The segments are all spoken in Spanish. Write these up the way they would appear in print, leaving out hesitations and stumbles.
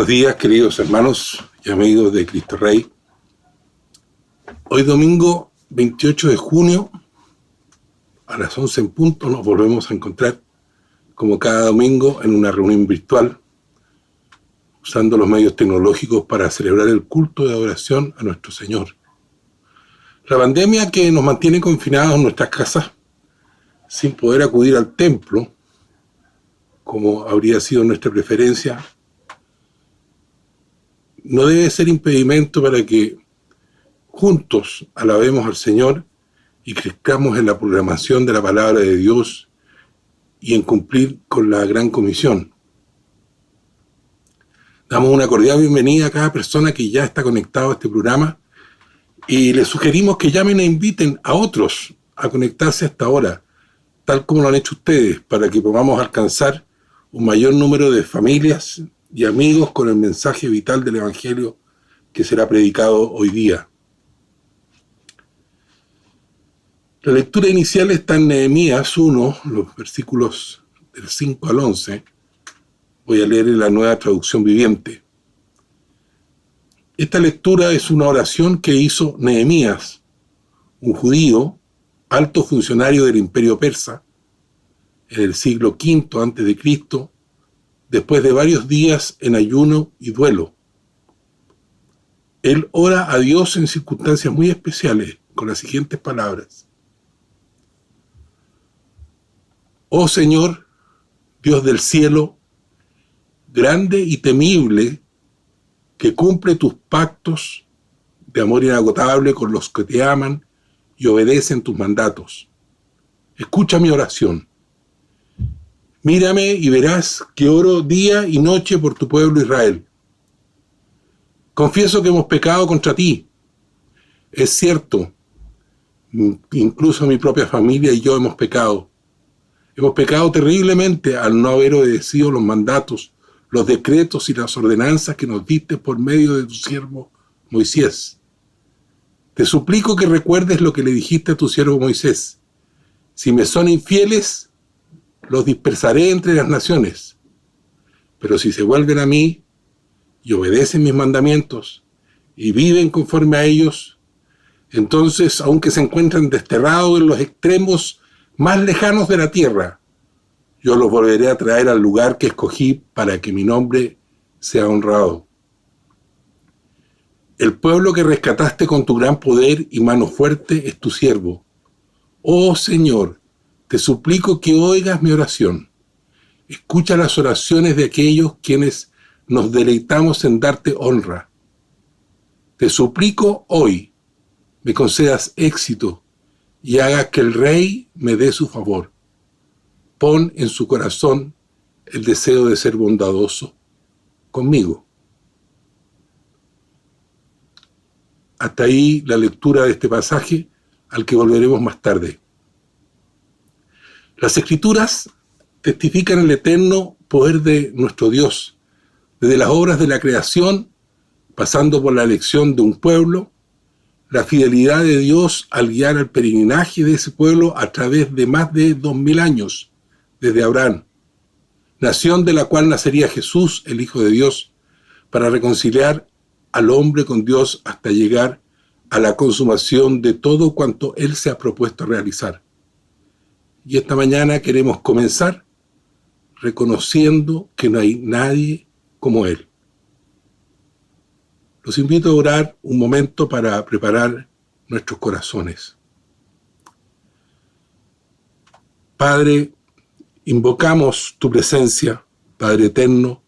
Buenos días, queridos hermanos y amigos de Cristo Rey. Hoy domingo 28 de junio, a las 11 en punto, nos volvemos a encontrar como cada domingo en una reunión virtual, usando los medios tecnológicos para celebrar el culto de adoración a nuestro Señor. La pandemia que nos mantiene confinados en nuestras casas, sin poder acudir al templo, como habría sido nuestra preferencia, no debe ser impedimento para que juntos alabemos al Señor y crezcamos en la programación de la palabra de Dios y en cumplir con la gran comisión. Damos una cordial bienvenida a cada persona que ya está conectado a este programa y les sugerimos que llamen e inviten a otros a conectarse a esta hora, tal como lo han hecho ustedes, para que podamos alcanzar un mayor número de familias y amigos con el mensaje vital del Evangelio que será predicado hoy día. La lectura inicial está en Nehemías 1, los versículos del 5 al 11. Voy a leer en la Nueva Traducción Viviente. Esta lectura es una oración que hizo Nehemías, un judío, alto funcionario del Imperio Persa, en el siglo V a.C., después de varios días en ayuno y duelo. Él ora a Dios en circunstancias muy especiales, con las siguientes palabras: Oh Señor, Dios del cielo, grande y temible, que cumple tus pactos de amor inagotable con los que te aman y obedecen tus mandatos. Escucha mi oración. Mírame y verás que oro día y noche por tu pueblo Israel. Confieso que hemos pecado contra ti. Es cierto, incluso mi propia familia y yo hemos pecado. Hemos pecado terriblemente al no haber obedecido los mandatos, los decretos y las ordenanzas que nos diste por medio de tu siervo Moisés. Te suplico que recuerdes lo que le dijiste a tu siervo Moisés. Si me son infieles, los dispersaré entre las naciones. Pero si se vuelven a mí y obedecen mis mandamientos y viven conforme a ellos, entonces, aunque se encuentren desterrados en los extremos más lejanos de la tierra, yo los volveré a traer al lugar que escogí para que mi nombre sea honrado. El pueblo que rescataste con tu gran poder y mano fuerte es tu siervo. Oh Señor, te suplico que oigas mi oración. Escucha las oraciones de aquellos quienes nos deleitamos en darte honra. Te suplico hoy me concedas éxito y hagas que el Rey me dé su favor. Pon en su corazón el deseo de ser bondadoso conmigo. Hasta ahí la lectura de este pasaje, al que volveremos más tarde. Las Escrituras testifican el eterno poder de nuestro Dios, desde las obras de la creación, pasando por la elección de un pueblo, la fidelidad de Dios al guiar el peregrinaje de ese pueblo a través de más de 2000 años, desde Abraham, nación de la cual nacería Jesús, el Hijo de Dios, para reconciliar al hombre con Dios hasta llegar a la consumación de todo cuanto Él se ha propuesto realizar. Y esta mañana queremos comenzar reconociendo que no hay nadie como Él. Los invito a orar un momento para preparar nuestros corazones. Padre, invocamos tu presencia, Padre eterno,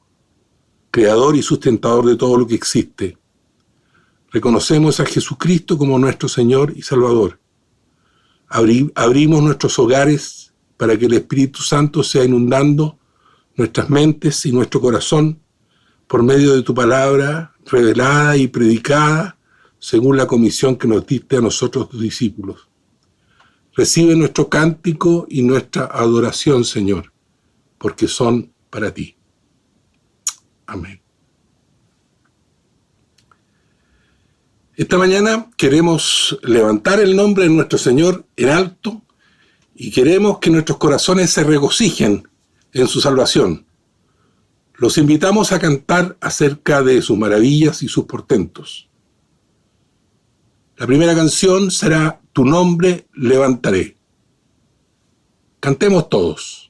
creador y sustentador de todo lo que existe. Reconocemos a Jesucristo como nuestro Señor y Salvador. Abrimos nuestros hogares para que el Espíritu Santo sea inundando nuestras mentes y nuestro corazón por medio de tu palabra revelada y predicada según la comisión que nos diste a nosotros, tus discípulos. Recibe nuestro cántico y nuestra adoración, Señor, porque son para ti. Amén. Esta mañana queremos levantar el nombre de nuestro Señor en alto y queremos que nuestros corazones se regocijen en su salvación. Los invitamos a cantar acerca de sus maravillas y sus portentos. La primera canción será Tu nombre levantaré. Cantemos todos.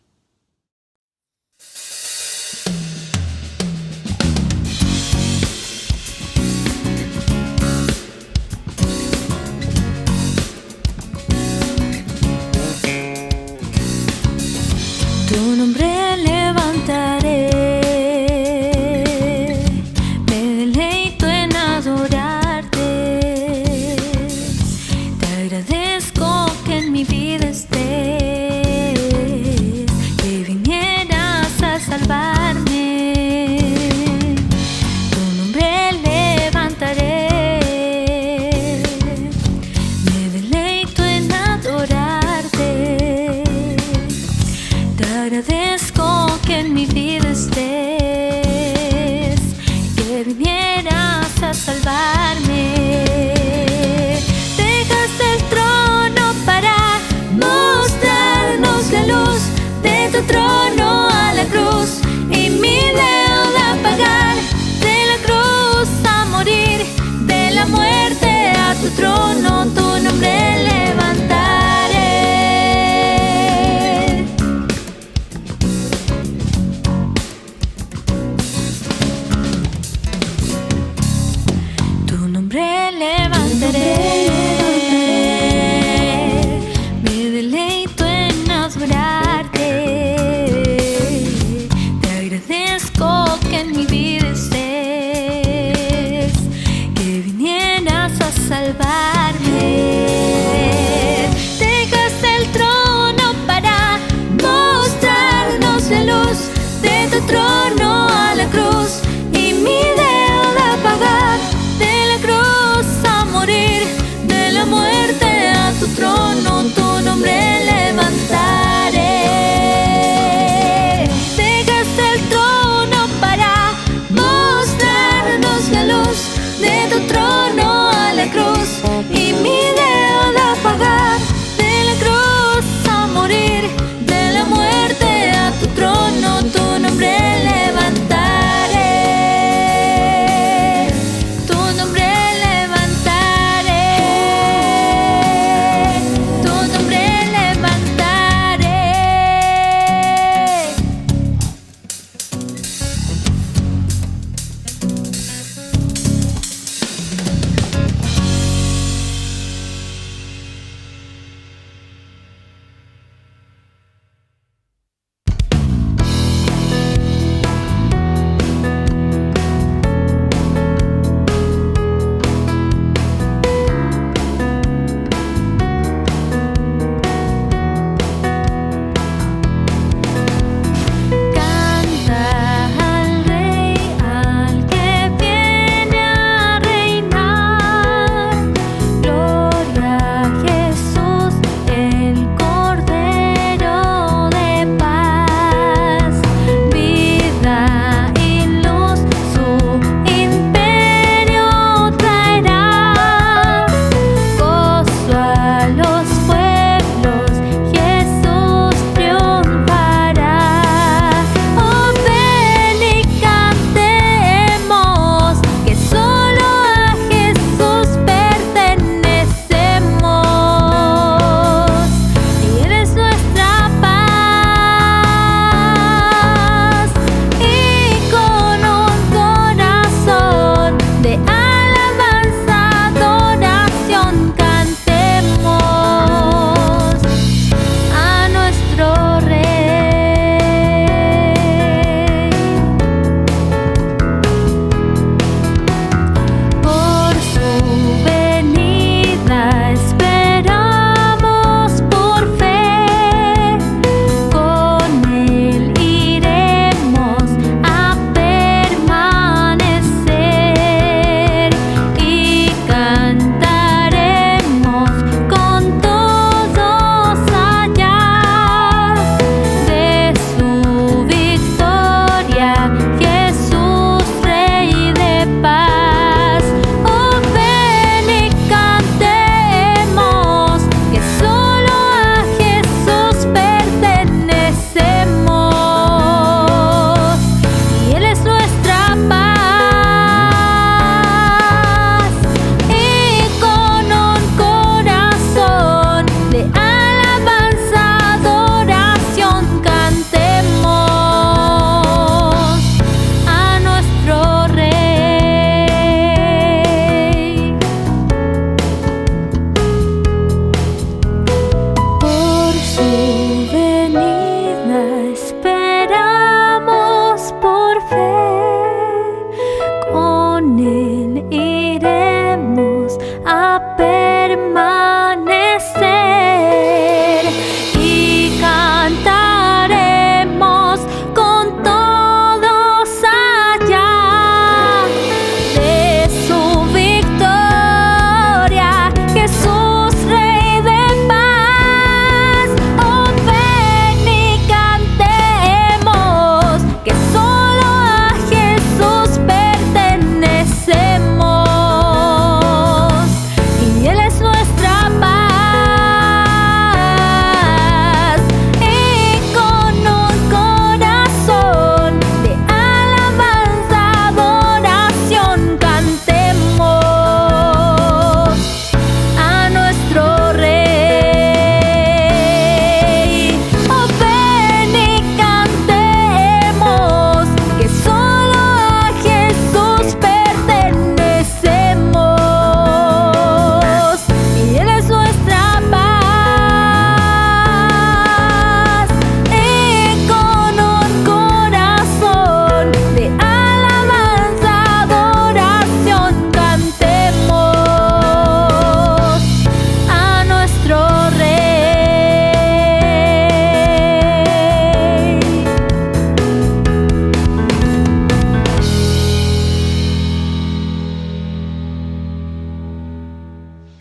Tu nombre levantaré, me deleito en adorarte. Te agradezco que en mi vida estés,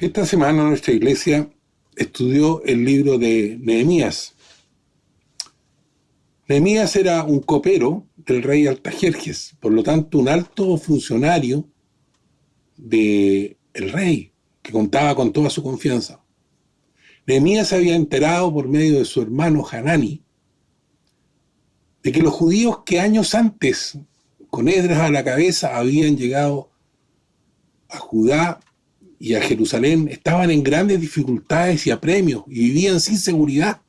Esta semana nuestra iglesia estudió el libro de Nehemías. Nehemías era un copero del rey Artajerjes, por lo tanto un alto funcionario del rey, que contaba con toda su confianza. Nehemías se había enterado por medio de su hermano Hanani de que los judíos que años antes, con Esdras a la cabeza, habían llegado a Judá y a Jerusalén, estaban en grandes dificultades y apremios y vivían sin seguridad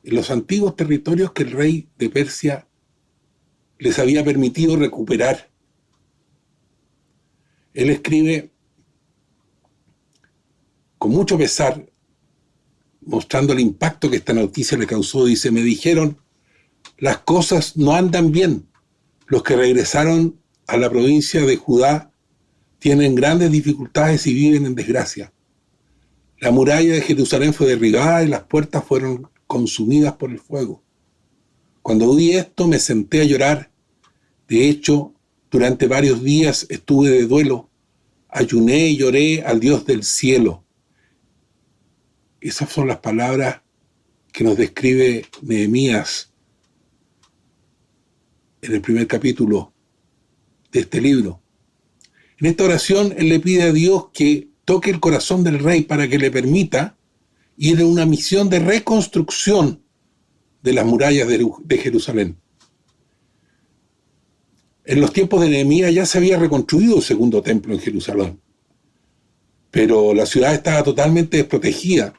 en los antiguos territorios que el rey de Persia les había permitido recuperar. Él escribe con mucho pesar, mostrando el impacto que esta noticia le causó. Dice: me dijeron, las cosas no andan bien. Los que regresaron a la provincia de Judá tienen grandes dificultades y viven en desgracia. La muralla de Jerusalén fue derribada y las puertas fueron consumidas por el fuego. Cuando oí esto me senté a llorar. De hecho, durante varios días estuve de duelo. Ayuné y lloré al Dios del cielo. Esas son las palabras que nos describe Nehemías en el primer capítulo de este libro. En esta oración él le pide a Dios que toque el corazón del rey para que le permita ir en una misión de reconstrucción de las murallas de Jerusalén. En los tiempos de Nehemías ya se había reconstruido el segundo templo en Jerusalén, pero la ciudad estaba totalmente desprotegida.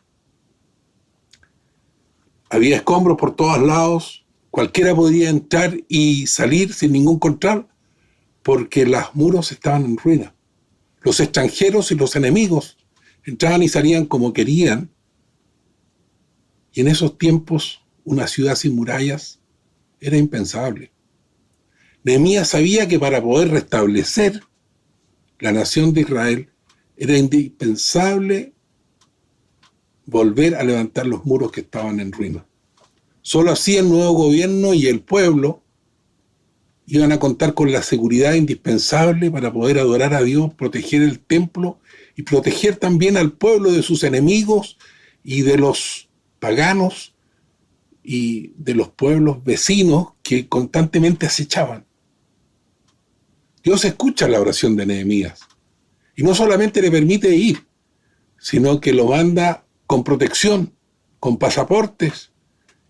Había escombros por todos lados, cualquiera podía entrar y salir sin ningún control, porque los muros estaban en ruina. Los extranjeros y los enemigos entraban y salían como querían, y en esos tiempos una ciudad sin murallas era impensable. Nehemías sabía que para poder restablecer la nación de Israel era indispensable volver a levantar los muros que estaban en ruina. Solo así el nuevo gobierno y el pueblo iban a contar con la seguridad indispensable para poder adorar a Dios, proteger el templo y proteger también al pueblo de sus enemigos y de los paganos y de los pueblos vecinos que constantemente acechaban. Dios escucha la oración de Nehemías y no solamente le permite ir, sino que lo manda con protección, con pasaportes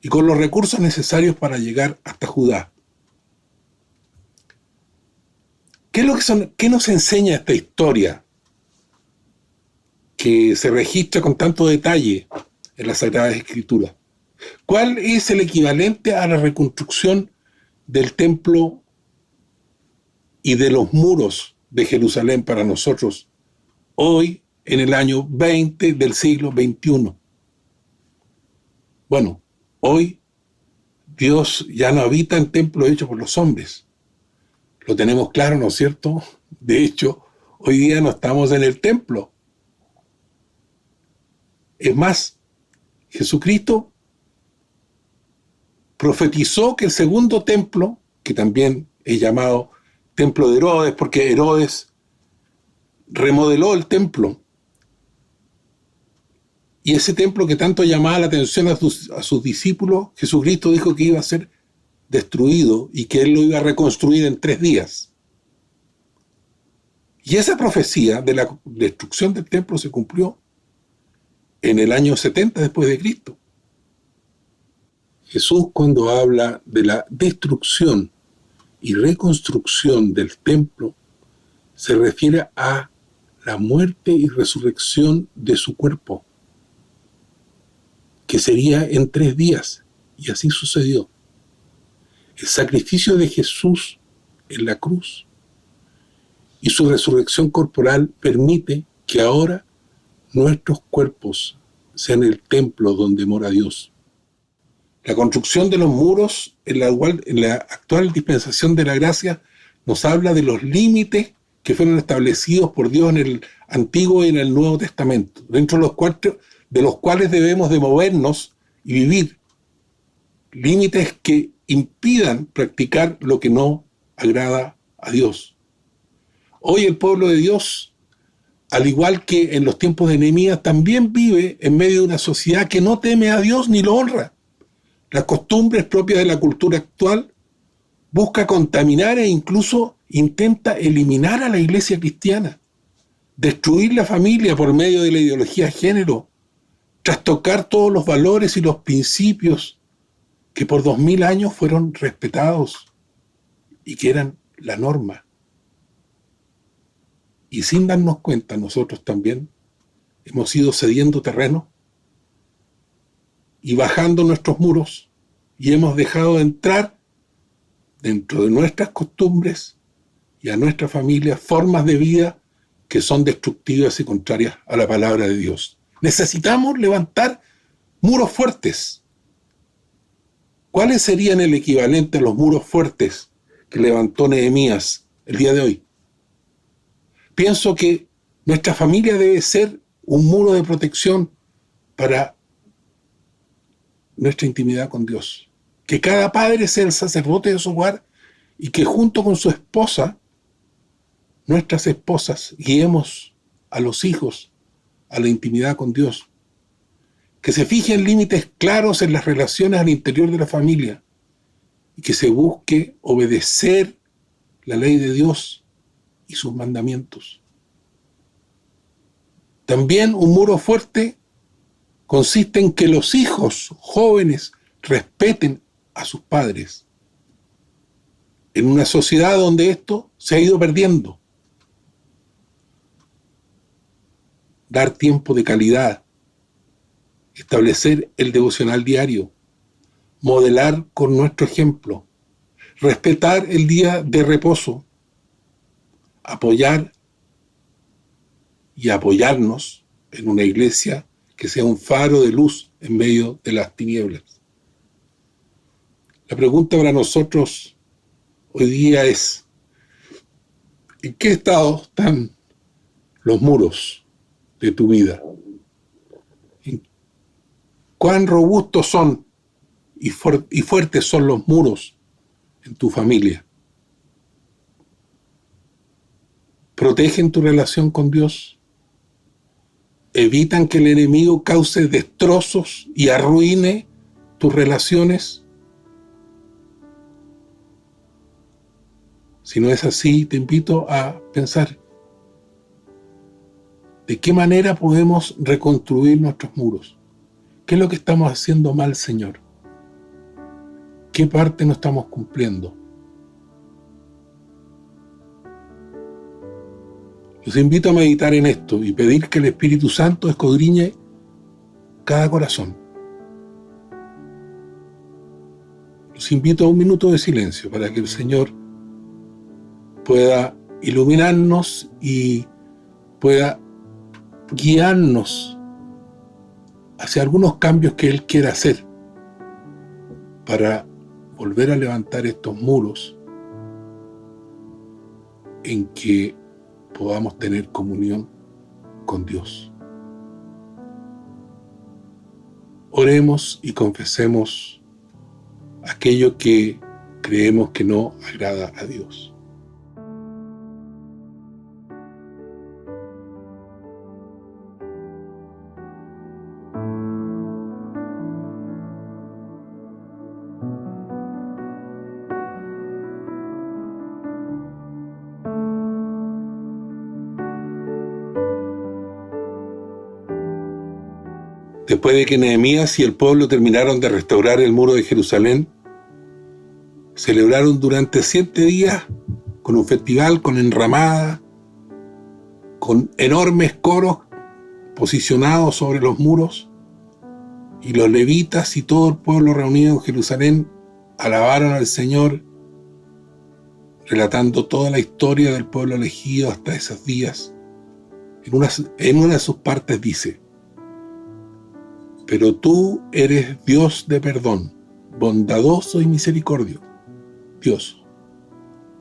y con los recursos necesarios para llegar hasta Judá. ¿Qué nos enseña esta historia que se registra con tanto detalle en las Sagradas Escrituras? ¿Cuál es el equivalente a la reconstrucción del templo y de los muros de Jerusalén para nosotros hoy, en el año 20 del siglo XXI? Bueno, hoy Dios ya no habita en templos hechos por los hombres. Lo tenemos claro, ¿no es cierto? De hecho, hoy día no estamos en el templo. Es más, Jesucristo profetizó que el segundo templo, que también es llamado templo de Herodes, porque Herodes remodeló el templo, y ese templo que tanto llamaba la atención a sus discípulos, Jesucristo dijo que iba a ser destruido y que él lo iba a reconstruir en 3 días. Y esa profecía de la destrucción del templo se cumplió en el año 70 después de Cristo. Jesús, cuando habla de la destrucción y reconstrucción del templo, se refiere a la muerte y resurrección de su cuerpo, que sería en 3 días, y así sucedió. El sacrificio de Jesús en la cruz y su resurrección corporal permite que ahora nuestros cuerpos sean el templo donde mora Dios. La construcción de los muros en la actual dispensación de la gracia nos habla de los límites que fueron establecidos por Dios en el Antiguo y en el Nuevo Testamento, dentro de los cuales debemos de movernos y vivir. Límites que impidan practicar lo que no agrada a Dios. Hoy el pueblo de Dios al igual que en los tiempos de Nehemías, también vive en medio de una sociedad que no teme a Dios ni lo honra. Las costumbres propias de la cultura actual busca contaminar e incluso intenta eliminar a la iglesia cristiana, destruir la familia por medio de la ideología de género, trastocar todos los valores y los principios que por 2000 años fueron respetados y que eran la norma. Y sin darnos cuenta, nosotros también hemos ido cediendo terreno y bajando nuestros muros, y hemos dejado de entrar dentro de nuestras costumbres y a nuestra familia formas de vida que son destructivas y contrarias a la palabra de Dios. Necesitamos levantar muros fuertes. ¿Cuáles serían el equivalente a los muros fuertes que levantó Nehemías el día de hoy? Pienso que nuestra familia debe ser un muro de protección para nuestra intimidad con Dios. Que cada padre sea el sacerdote de su hogar y que junto con su esposa, nuestras esposas, guiemos a los hijos a la intimidad con Dios. Que se fijen límites claros en las relaciones al interior de la familia y que se busque obedecer la ley de Dios y sus mandamientos. También un muro fuerte consiste en que los hijos jóvenes respeten a sus padres. En una sociedad donde esto se ha ido perdiendo. Dar tiempo de calidad, establecer el devocional diario, modelar con nuestro ejemplo, respetar el día de reposo, apoyar y apoyarnos en una iglesia que sea un faro de luz en medio de las tinieblas. La pregunta para nosotros hoy día es: ¿en qué estado están los muros de tu vida? ¿Cuán robustos son y fuertes son los muros en tu familia? ¿Protegen tu relación con Dios? ¿Evitan que el enemigo cause destrozos y arruine tus relaciones? Si no es así, te invito a pensar de qué manera podemos reconstruir nuestros muros. ¿Qué es lo que estamos haciendo mal, Señor? ¿Qué parte no estamos cumpliendo? Los invito a meditar en esto y pedir que el Espíritu Santo escudriñe cada corazón. Los invito a un minuto de silencio para que el Señor pueda iluminarnos y pueda guiarnos hacia algunos cambios que Él quiera hacer para volver a levantar estos muros en que podamos tener comunión con Dios. Oremos y confesemos aquello que creemos que no agrada a Dios. Después de que Nehemías y el pueblo terminaron de restaurar el muro de Jerusalén, celebraron durante 7 días con un festival, con enramada, con enormes coros posicionados sobre los muros, y los levitas y todo el pueblo reunido en Jerusalén alabaron al Señor, relatando toda la historia del pueblo elegido hasta esos días. En una de sus partes dice: pero tú eres Dios de perdón, bondadoso y misericordioso, Dios,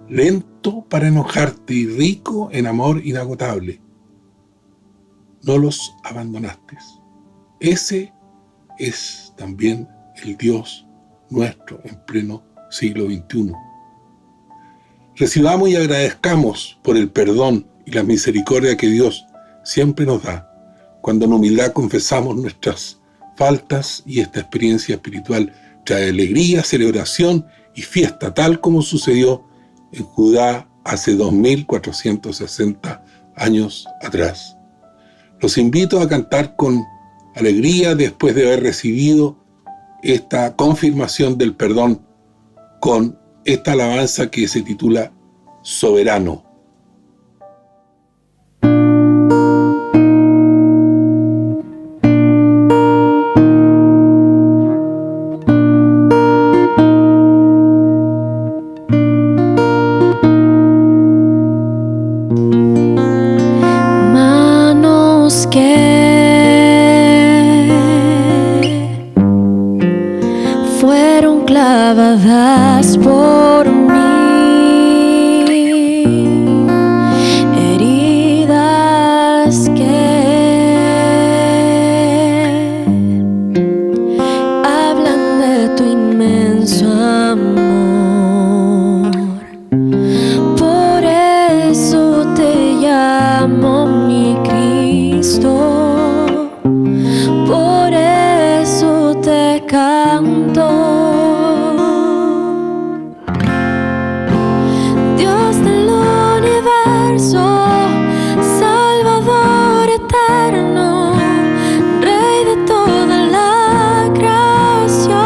lento para enojarte y rico en amor inagotable. No los abandonaste. Ese es también el Dios nuestro en pleno siglo XXI. Recibamos y agradezcamos por el perdón y la misericordia que Dios siempre nos da cuando en humildad confesamos nuestras faltas, y esta experiencia espiritual trae alegría, celebración y fiesta, tal como sucedió en Judá hace 2460 años atrás. Los invito a cantar con alegría después de haber recibido esta confirmación del perdón con esta alabanza que se titula Soberano. Fueron clavadas por mí, heridas que hablan de tu inmenso amor. Por eso te llamo mi Cristo, por eso te canto. Dios del universo, Salvador eterno, Rey de toda la creación,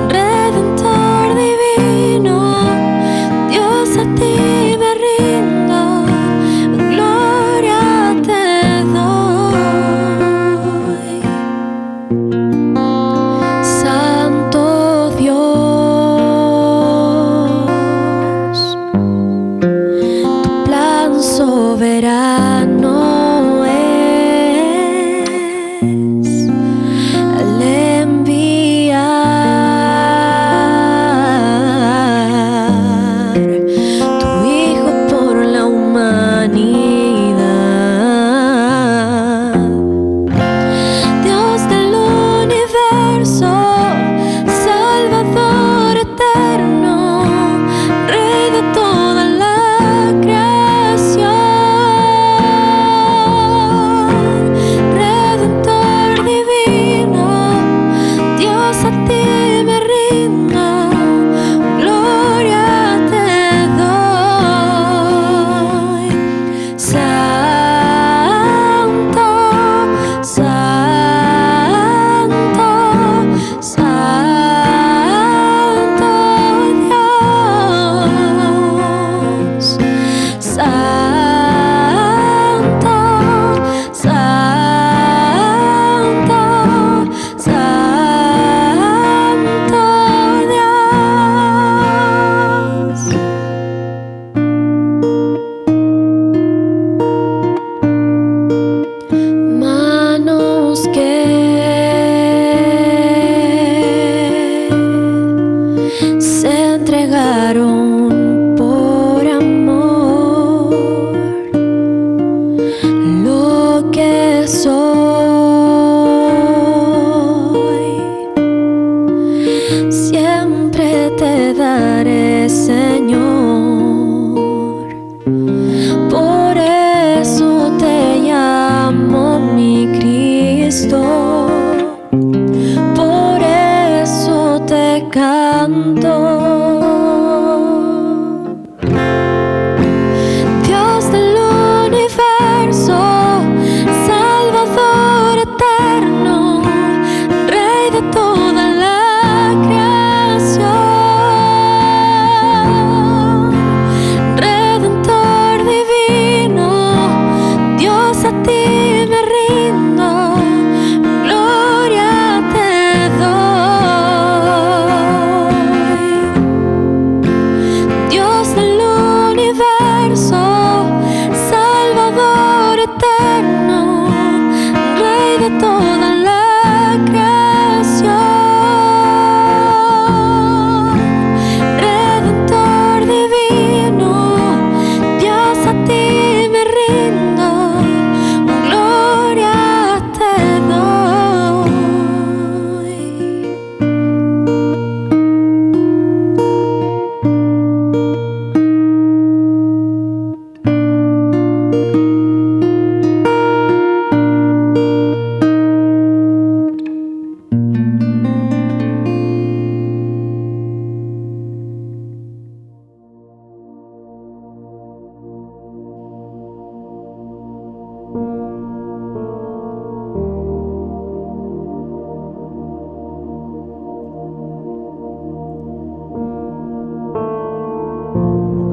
Redentor divino, Dios a ti me rindo, gloria te doy. Santo Dios, tu plan soberano es al enviar tu Hijo por la humanidad. Dios del universo, Salvador eterno, Rey de toda la creación, Redentor divino, Dios a ti me rindo, gloria te doy. Santo, Santo, Santo Dios. Santo, Santo, Santo Dios. Manos que se entregaron por amor, lo que soy, siempre te daré, Señor. Por eso te llamo mi Cristo, por eso te canto. Dios del universo, Salvador eterno, Rey de toda la creación, Redentor divino, Dios a ti me rindo, gloria te doy.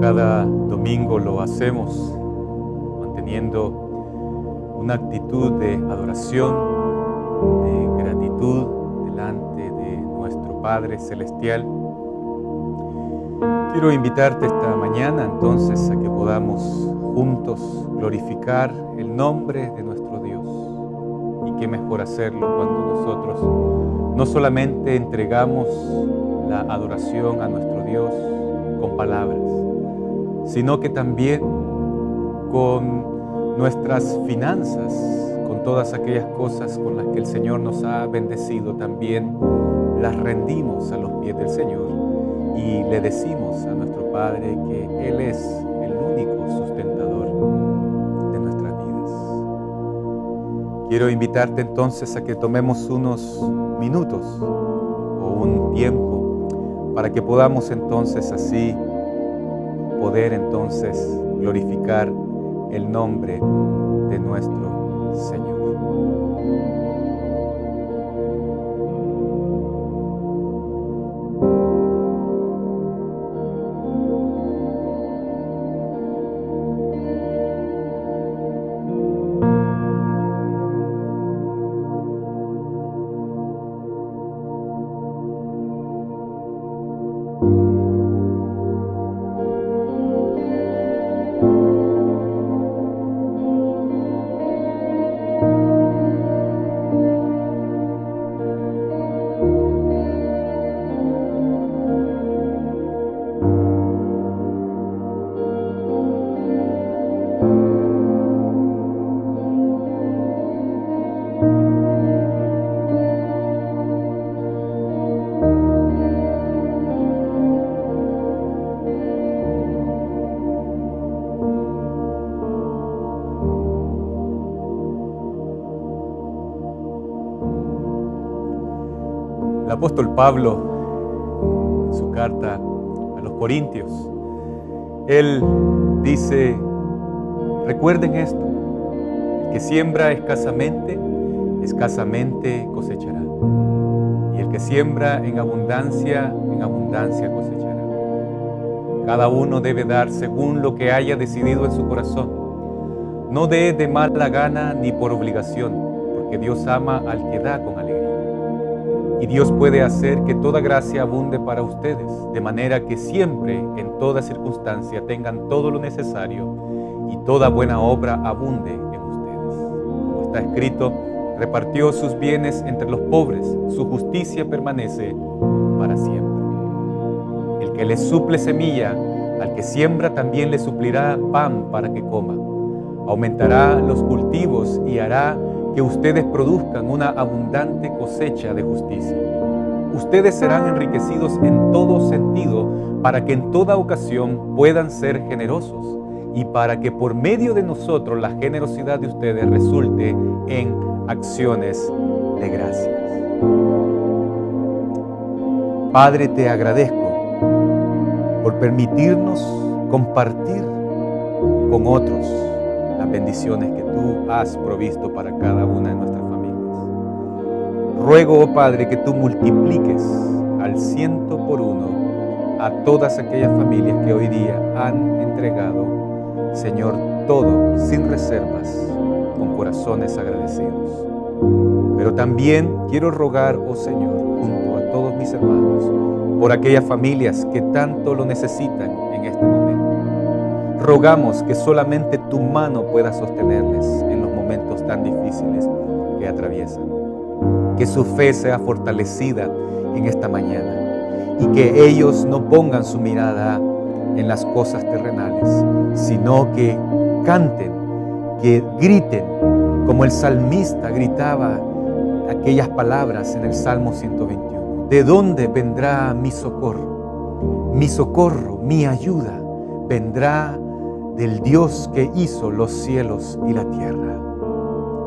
cada domingo lo hacemos, manteniendo una actitud de adoración, de gratitud delante de nuestro Padre Celestial. Quiero invitarte esta mañana entonces a que podamos juntos glorificar el nombre de nuestro Dios. Y qué mejor hacerlo cuando nosotros no solamente entregamos la adoración a nuestro Dios con palabras, sino que también con nuestras finanzas, con todas aquellas cosas con las que el Señor nos ha bendecido, también las rendimos a los pies del Señor y le decimos a nuestro Padre que Él es el único sustentador de nuestras vidas. Quiero invitarte entonces a que tomemos unos minutos o un tiempo para que podamos entonces así poder entonces glorificar el nombre de nuestro Señor. El apóstol Pablo, en su carta a los Corintios, él dice: recuerden esto, el que siembra escasamente, escasamente cosechará. Y el que siembra en abundancia cosechará. Cada uno debe dar según lo que haya decidido en su corazón. No dé de mala gana ni por obligación, porque Dios ama al que da con alegría. Y Dios puede hacer que toda gracia abunde para ustedes, de manera que siempre, en toda circunstancia, tengan todo lo necesario y toda buena obra abunde en ustedes. Como está escrito, repartió sus bienes entre los pobres, su justicia permanece para siempre. El que les suple semilla, al que siembra también le suplirá pan para que coma. Aumentará los cultivos y hará que ustedes produzcan una abundante cosecha de justicia. Ustedes serán enriquecidos en todo sentido para que en toda ocasión puedan ser generosos y para que por medio de nosotros la generosidad de ustedes resulte en acciones de gracias. Padre, te agradezco por permitirnos compartir con otros las bendiciones que tú has provisto para cada una de nuestras familias. Ruego, oh Padre, que tú multipliques al 100 por 1 a todas aquellas familias que hoy día han entregado, Señor, todo sin reservas, con corazones agradecidos. Pero también quiero rogar, oh Señor, junto a todos mis hermanos, por aquellas familias que tanto lo necesitan en este momento. Rogamos que solamente tu mano pueda sostenerles en los momentos tan difíciles que atraviesan. Que su fe sea fortalecida en esta mañana y que ellos no pongan su mirada en las cosas terrenales, sino que canten, que griten, como el salmista gritaba aquellas palabras en el Salmo 121. ¿De dónde vendrá mi socorro? Mi socorro, mi ayuda, vendrá del Dios que hizo los cielos y la tierra.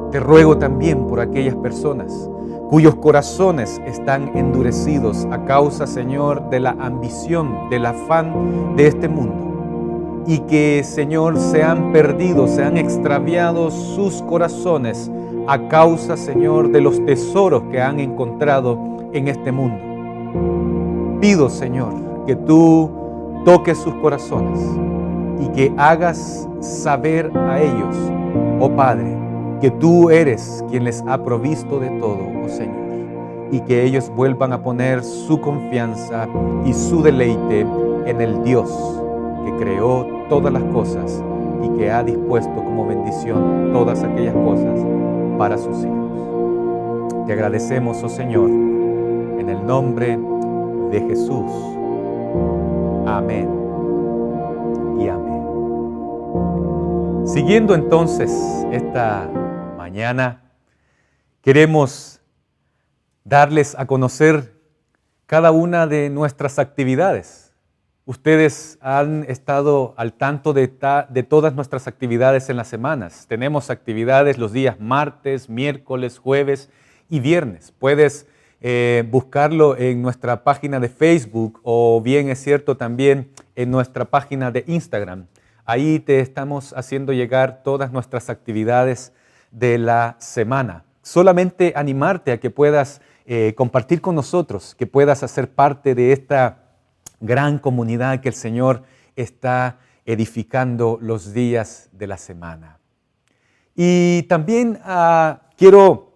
Te ruego también por aquellas personas cuyos corazones están endurecidos a causa, Señor, de la ambición, del afán de este mundo, y que, Señor, se han perdido, se han extraviado sus corazones a causa, Señor, de los tesoros que han encontrado en este mundo. Pido, Señor, que tú toques sus corazones y que hagas saber a ellos, oh Padre, que tú eres quien les ha provisto de todo, oh Señor, y que ellos vuelvan a poner su confianza y su deleite en el Dios que creó todas las cosas y que ha dispuesto como bendición todas aquellas cosas para sus hijos. Te agradecemos, oh Señor, en el nombre de Jesús. Amén y amén. Siguiendo entonces esta mañana, queremos darles a conocer cada una de nuestras actividades. Ustedes han estado al tanto de todas nuestras actividades en las semanas. Tenemos actividades los días martes, miércoles, jueves y viernes. Puedes buscarlo en nuestra página de Facebook o bien es cierto también en nuestra página de Instagram. Ahí te estamos haciendo llegar todas nuestras actividades de la semana. Solamente animarte a que puedas compartir con nosotros, que puedas hacer parte de esta gran comunidad que el Señor está edificando los días de la semana. Y también quiero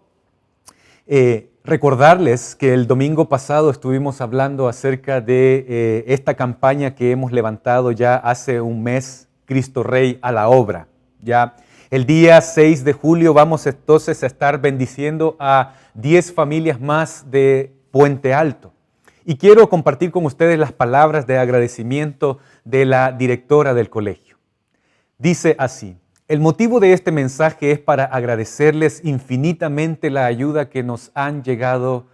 recordarles que el domingo pasado estuvimos hablando acerca de esta campaña que hemos levantado ya hace un mes, Cristo Rey a la obra. Ya el día 6 de julio vamos entonces a estar bendiciendo a 10 familias más de Puente Alto. Y quiero compartir con ustedes las palabras de agradecimiento de la directora del colegio. Dice así: el motivo de este mensaje es para agradecerles infinitamente la ayuda que nos han llegado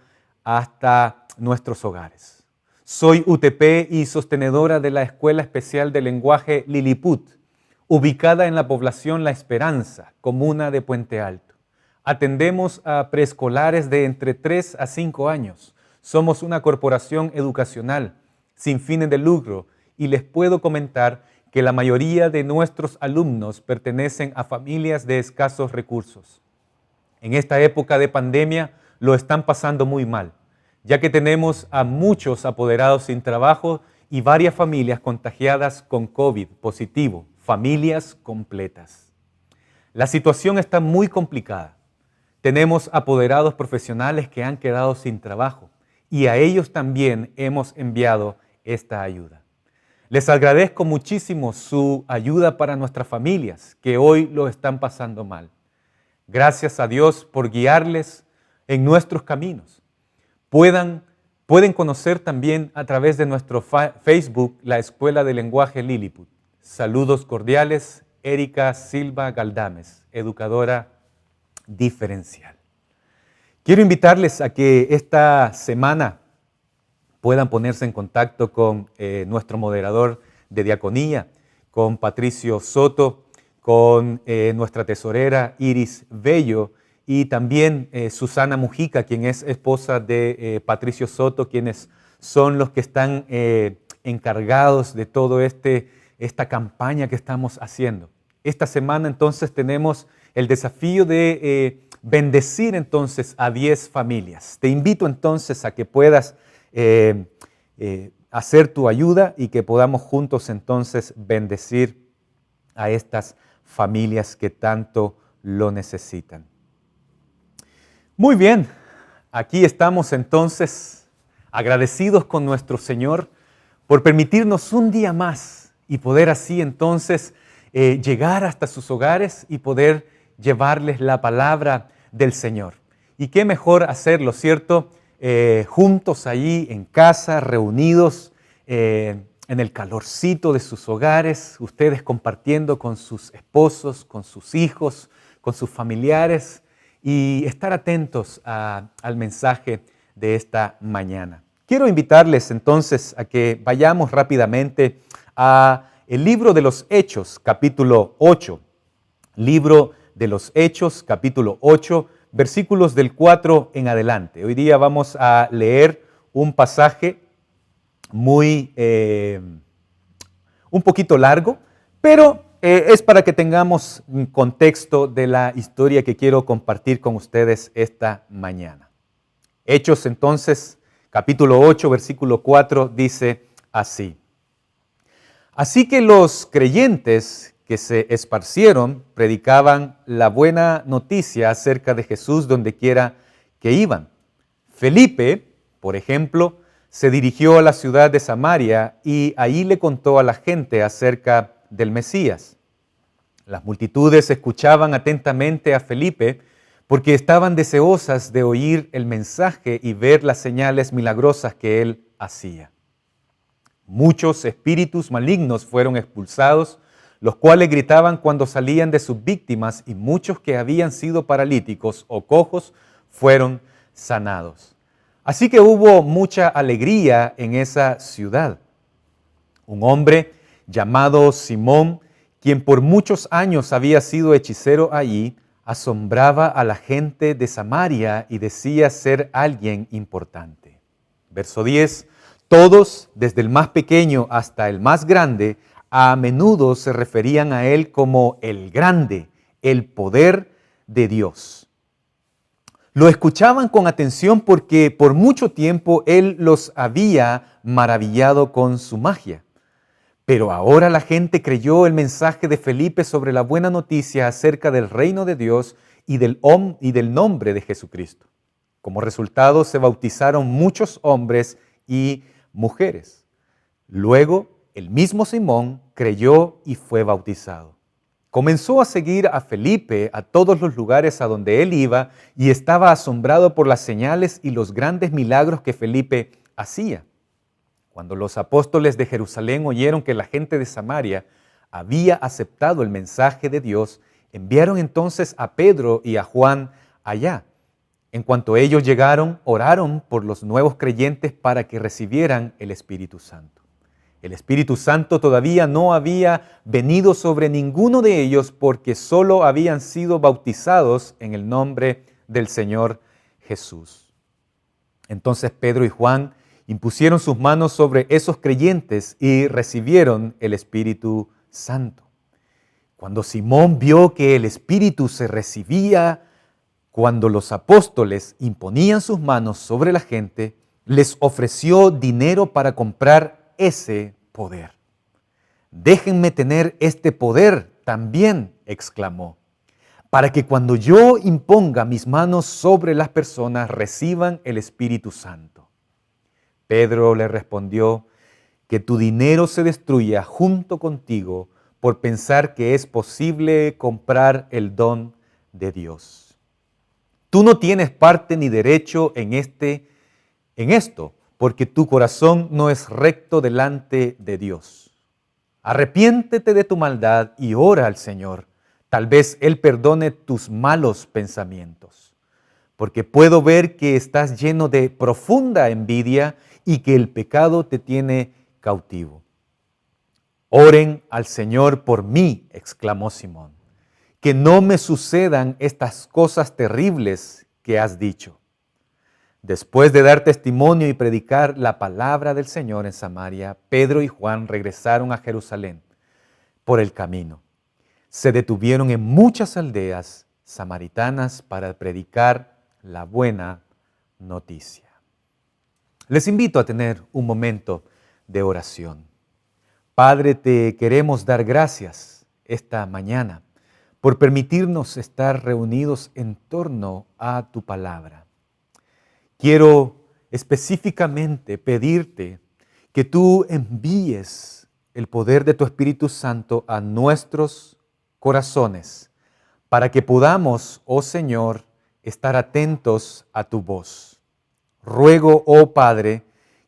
hasta nuestros hogares. Soy UTP y sostenedora de la Escuela Especial de Lenguaje Lilliput, ubicada en la población La Esperanza, comuna de Puente Alto. Atendemos a preescolares de entre 3 a 5 años. Somos una corporación educacional sin fines de lucro y les puedo comentar que la mayoría de nuestros alumnos pertenecen a familias de escasos recursos. En esta época de pandemia lo están pasando muy mal, ya que tenemos a muchos apoderados sin trabajo y varias familias contagiadas con COVID positivo, familias completas. La situación está muy complicada. Tenemos apoderados profesionales que han quedado sin trabajo y a ellos también hemos enviado esta ayuda. Les agradezco muchísimo su ayuda para nuestras familias que hoy lo están pasando mal. Gracias a Dios por guiarles en nuestros caminos. Pueden conocer también a través de nuestro Facebook la Escuela de Lenguaje Lilliput. Saludos cordiales, Erika Silva Galdames, educadora diferencial. Quiero invitarles a que esta semana puedan ponerse en contacto con nuestro moderador de diaconía, con Patricio Soto, con nuestra tesorera Iris Bello y también Susana Mujica, quien es esposa de Patricio Soto, quienes son los que están encargados de todo esta campaña que estamos haciendo. Esta semana entonces tenemos el desafío de bendecir entonces a 10 familias. Te invito entonces a que puedas hacer tu ayuda y que podamos juntos entonces bendecir a estas familias que tanto lo necesitan. Muy bien, aquí estamos entonces agradecidos con nuestro Señor por permitirnos un día más y poder así entonces llegar hasta sus hogares y poder llevarles la palabra del Señor. Y qué mejor hacerlo, ¿cierto? Juntos allí en casa, reunidos en el calorcito de sus hogares, ustedes compartiendo con sus esposos, con sus hijos, con sus familiares y estar atentos al mensaje de esta mañana. Quiero invitarles entonces a que vayamos rápidamente a el libro de los Hechos, capítulo 8. Libro de los Hechos, capítulo 8, versículos del 4 en adelante. Hoy día vamos a leer un pasaje un poquito largo, pero es para que tengamos un contexto de la historia que quiero compartir con ustedes esta mañana. Hechos entonces, capítulo 8, versículo 4, dice así: Así que los creyentes que se esparcieron predicaban la buena noticia acerca de Jesús donde quiera que iban. Felipe, por ejemplo, se dirigió a la ciudad de Samaria y ahí le contó a la gente acerca del Mesías. Las multitudes escuchaban atentamente a Felipe porque estaban deseosas de oír el mensaje y ver las señales milagrosas que él hacía. Muchos espíritus malignos fueron expulsados, los cuales gritaban cuando salían de sus víctimas, y muchos que habían sido paralíticos o cojos fueron sanados. Así que hubo mucha alegría en esa ciudad. Un hombre llamado Simón, quien por muchos años había sido hechicero allí, asombraba a la gente de Samaria y decía ser alguien importante. Verso 10. Todos, desde el más pequeño hasta el más grande, a menudo se referían a él como el grande, el poder de Dios. Lo escuchaban con atención porque por mucho tiempo él los había maravillado con su magia. Pero ahora la gente creyó el mensaje de Felipe sobre la buena noticia acerca del reino de Dios y del nombre de Jesucristo. Como resultado se bautizaron muchos hombres y mujeres. Luego, el mismo Simón creyó y fue bautizado. Comenzó a seguir a Felipe a todos los lugares a donde él iba y estaba asombrado por las señales y los grandes milagros que Felipe hacía. Cuando los apóstoles de Jerusalén oyeron que la gente de Samaria había aceptado el mensaje de Dios, enviaron entonces a Pedro y a Juan allá. En cuanto ellos llegaron, oraron por los nuevos creyentes para que recibieran el Espíritu Santo. El Espíritu Santo todavía no había venido sobre ninguno de ellos porque solo habían sido bautizados en el nombre del Señor Jesús. Entonces Pedro y Juan impusieron sus manos sobre esos creyentes y recibieron el Espíritu Santo. Cuando Simón vio que el Espíritu se recibía cuando los apóstoles imponían sus manos sobre la gente, les ofreció dinero para comprar ese poder. «Déjenme tener este poder también», exclamó, «para que cuando yo imponga mis manos sobre las personas reciban el Espíritu Santo». Pedro le respondió, «Que tu dinero se destruya junto contigo por pensar que es posible comprar el don de Dios. Tú no tienes parte ni derecho en esto, porque tu corazón no es recto delante de Dios. Arrepiéntete de tu maldad y ora al Señor. Tal vez Él perdone tus malos pensamientos, porque puedo ver que estás lleno de profunda envidia y que el pecado te tiene cautivo». «Oren al Señor por mí», exclamó Simón, «que no me sucedan estas cosas terribles que has dicho». Después de dar testimonio y predicar la palabra del Señor en Samaria, Pedro y Juan regresaron a Jerusalén por el camino. Se detuvieron en muchas aldeas samaritanas para predicar la buena noticia. Les invito a tener un momento de oración. Padre, te queremos dar gracias esta mañana por permitirnos estar reunidos en torno a tu palabra. Quiero específicamente pedirte que tú envíes el poder de tu Espíritu Santo a nuestros corazones para que podamos, oh Señor, estar atentos a tu voz. Ruego, oh Padre,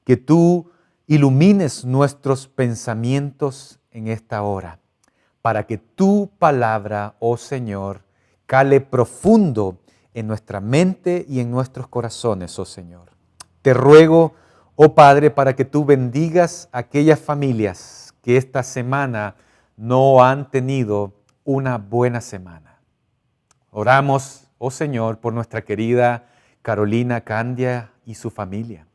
que tú ilumines nuestros pensamientos en esta hora, para que tu palabra, oh Señor, cale profundo en nuestra mente y en nuestros corazones, oh Señor. Te ruego, oh Padre, para que tú bendigas a aquellas familias que esta semana no han tenido una buena semana. Oramos, oh Señor, por nuestra querida Carolina Candia y su familia,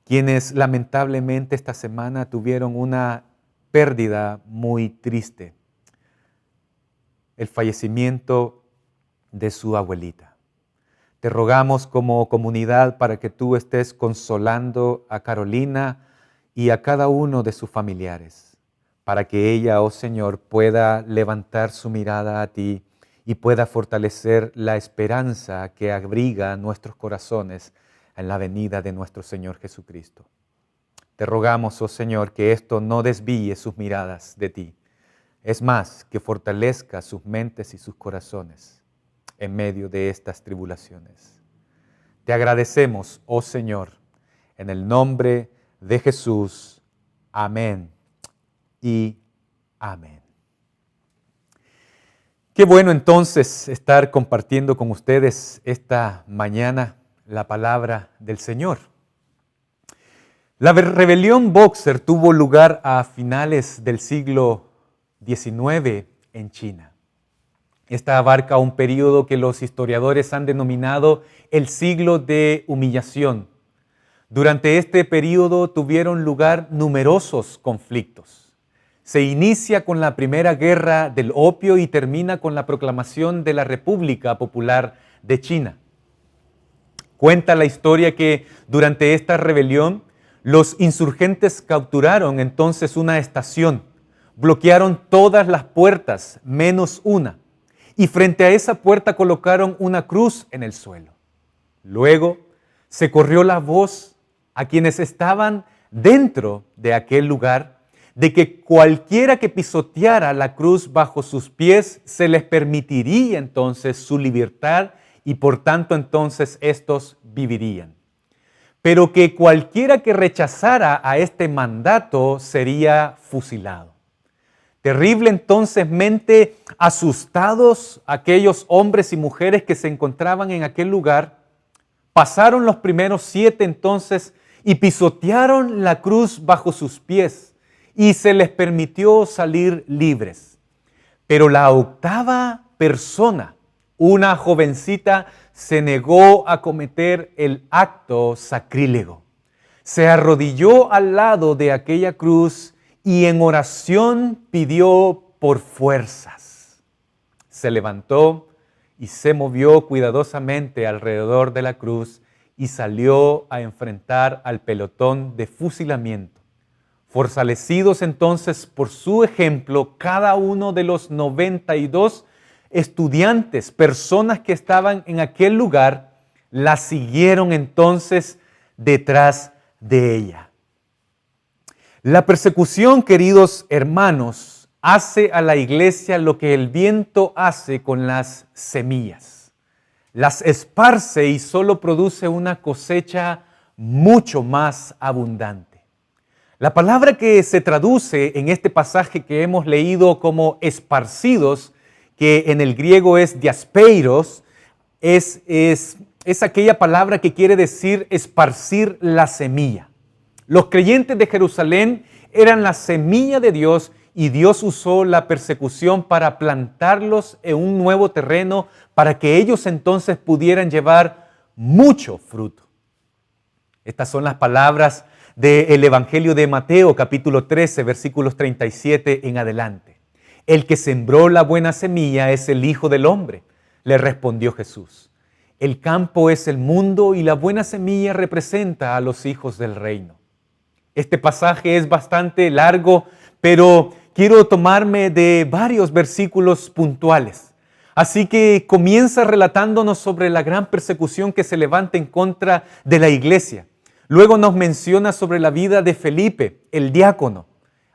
quienes lamentablemente esta semana tuvieron una pérdida muy triste, el fallecimiento de su abuelita. Te rogamos como comunidad para que tú estés consolando a Carolina y a cada uno de sus familiares, para que ella, oh Señor, pueda levantar su mirada a ti y pueda fortalecer la esperanza que abriga nuestros corazones en la venida de nuestro Señor Jesucristo. Te rogamos, oh Señor, que esto no desvíe sus miradas de ti. Es más, que fortalezca sus mentes y sus corazones en medio de estas tribulaciones. Te agradecemos, oh Señor, en el nombre de Jesús. Amén y amén. Qué bueno entonces estar compartiendo con ustedes esta mañana la palabra del Señor. La rebelión Boxer tuvo lugar a finales del siglo XIX en China. Esta abarca un periodo que los historiadores han denominado el siglo de humillación. Durante este periodo tuvieron lugar numerosos conflictos. Se inicia con la Primera Guerra del Opio y termina con la proclamación de la República Popular de China. Cuenta la historia que durante esta rebelión los insurgentes capturaron entonces una estación, bloquearon todas las puertas menos una y frente a esa puerta colocaron una cruz en el suelo. Luego se corrió la voz a quienes estaban dentro de aquel lugar de que cualquiera que pisoteara la cruz bajo sus pies se les permitiría entonces su libertad y por tanto entonces estos vivirían. Pero que cualquiera que rechazara a este mandato sería fusilado. Terrible entonces, mente asustados aquellos hombres y mujeres que se encontraban en aquel lugar, pasaron los primeros 7 entonces y pisotearon la cruz bajo sus pies y se les permitió salir libres. Pero la 8ª persona, una jovencita, se negó a cometer el acto sacrílego. Se arrodilló al lado de aquella cruz y en oración pidió por fuerzas. Se levantó y se movió cuidadosamente alrededor de la cruz y salió a enfrentar al pelotón de fusilamiento. Fortalecidos entonces por su ejemplo, cada uno de los 92 estudiantes, personas que estaban en aquel lugar, la siguieron entonces detrás de ella. La persecución, queridos hermanos, hace a la iglesia lo que el viento hace con las semillas. Las esparce y solo produce una cosecha mucho más abundante. La palabra que se traduce en este pasaje que hemos leído como esparcidos, que en el griego es diaspeiros, es aquella palabra que quiere decir esparcir la semilla. Los creyentes de Jerusalén eran la semilla de Dios y Dios usó la persecución para plantarlos en un nuevo terreno para que ellos entonces pudieran llevar mucho fruto. Estas son las palabras del Evangelio de Mateo, capítulo 13, versículos 37 en adelante. El que sembró la buena semilla es el Hijo del Hombre, le respondió Jesús. El campo es el mundo y la buena semilla representa a los hijos del reino. Este pasaje es bastante largo, pero quiero tomarme de varios versículos puntuales. Así que comienza relatándonos sobre la gran persecución que se levanta en contra de la iglesia. Luego nos menciona sobre la vida de Felipe, el diácono,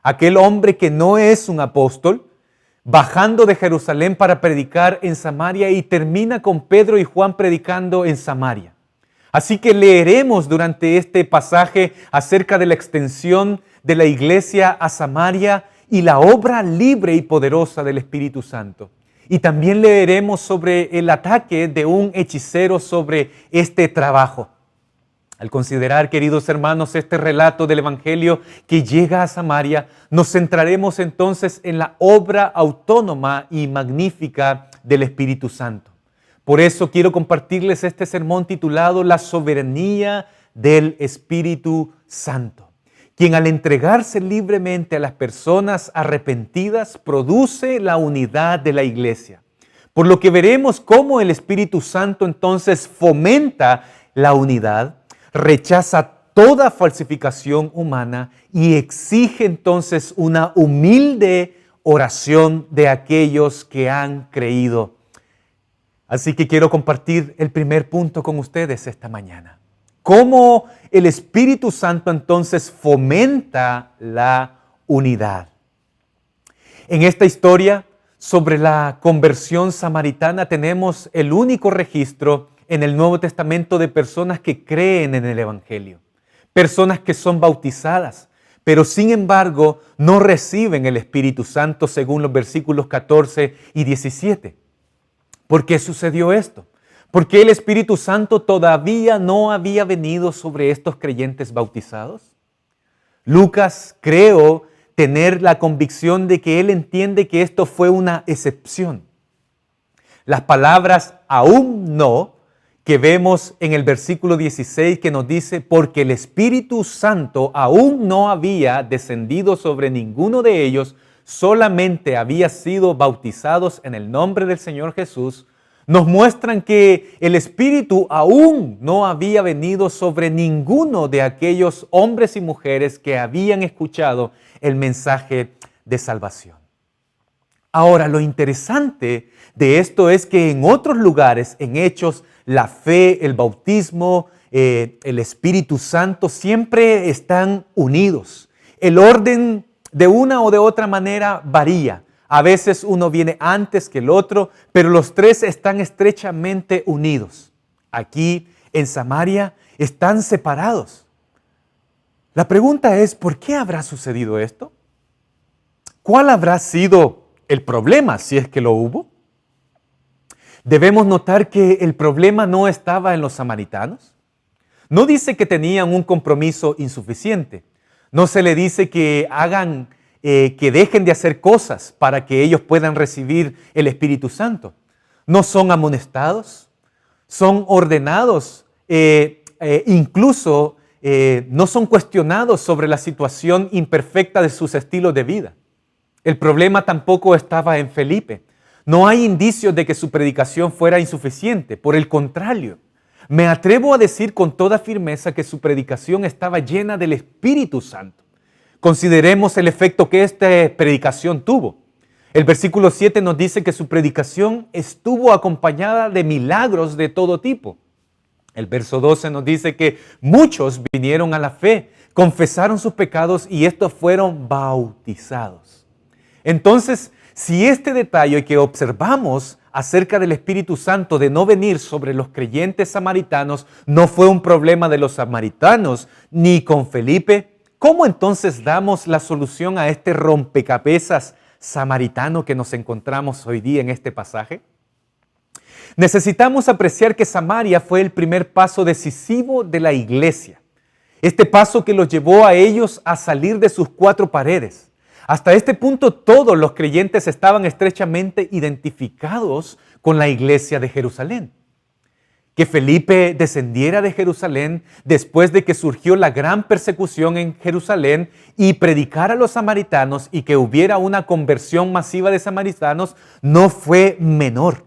aquel hombre que no es un apóstol, bajando de Jerusalén para predicar en Samaria y termina con Pedro y Juan predicando en Samaria. Así que leeremos durante este pasaje acerca de la extensión de la iglesia a Samaria y la obra libre y poderosa del Espíritu Santo. Y también leeremos sobre el ataque de un hechicero sobre este trabajo. Al considerar, queridos hermanos, este relato del Evangelio que llega a Samaria, nos centraremos entonces en la obra autónoma y magnífica del Espíritu Santo. Por eso quiero compartirles este sermón titulado La soberanía del Espíritu Santo, quien al entregarse libremente a las personas arrepentidas produce la unidad de la iglesia. Por lo que veremos cómo el Espíritu Santo entonces fomenta la unidad, rechaza toda falsificación humana y exige entonces una humilde oración de aquellos que han creído. Así que quiero compartir el primer punto con ustedes esta mañana. Cómo el Espíritu Santo entonces fomenta la unidad. En esta historia sobre la conversión samaritana tenemos el único registro en el Nuevo Testamento de personas que creen en el Evangelio. Personas que son bautizadas, pero sin embargo no reciben el Espíritu Santo según los versículos 14 y 17. ¿Por qué sucedió esto? ¿Por qué el Espíritu Santo todavía no había venido sobre estos creyentes bautizados? Lucas, creo, tener la convicción de que él entiende que esto fue una excepción. Las palabras aún no, que vemos en el versículo 16 que nos dice, porque el Espíritu Santo aún no había descendido sobre ninguno de ellos, solamente había sido bautizados en el nombre del Señor Jesús, nos muestran que el Espíritu aún no había venido sobre ninguno de aquellos hombres y mujeres que habían escuchado el mensaje de salvación. Ahora, lo interesante de esto es que en otros lugares, en Hechos, la fe, el bautismo, el Espíritu Santo siempre están unidos. El orden de una o de otra manera varía. A veces uno viene antes que el otro, pero los tres están estrechamente unidos. Aquí en Samaria están separados. La pregunta es, ¿por qué habrá sucedido esto? ¿Cuál habrá sido el problema, si es que lo hubo? Debemos notar que el problema no estaba en los samaritanos. No dice que tenían un compromiso insuficiente. No se le dice que que dejen de hacer cosas para que ellos puedan recibir el Espíritu Santo. No son amonestados, son ordenados, incluso no son cuestionados sobre la situación imperfecta de sus estilos de vida. El problema tampoco estaba en Felipe. No hay indicios de que su predicación fuera insuficiente. Por el contrario, me atrevo a decir con toda firmeza que su predicación estaba llena del Espíritu Santo. Consideremos el efecto que esta predicación tuvo. El versículo 7 nos dice que su predicación estuvo acompañada de milagros de todo tipo. El verso 12 nos dice que muchos vinieron a la fe, confesaron sus pecados y estos fueron bautizados. Entonces, si este detalle que observamos acerca del Espíritu Santo de no venir sobre los creyentes samaritanos no fue un problema de los samaritanos ni con Felipe, ¿cómo entonces damos la solución a este rompecabezas samaritano que nos encontramos hoy día en este pasaje? Necesitamos apreciar que Samaria fue el primer paso decisivo de la iglesia. Este paso que los llevó a ellos a salir de sus cuatro paredes. Hasta este punto todos los creyentes estaban estrechamente identificados con la iglesia de Jerusalén. Que Felipe descendiera de Jerusalén después de que surgió la gran persecución en Jerusalén y predicara a los samaritanos y que hubiera una conversión masiva de samaritanos no fue menor.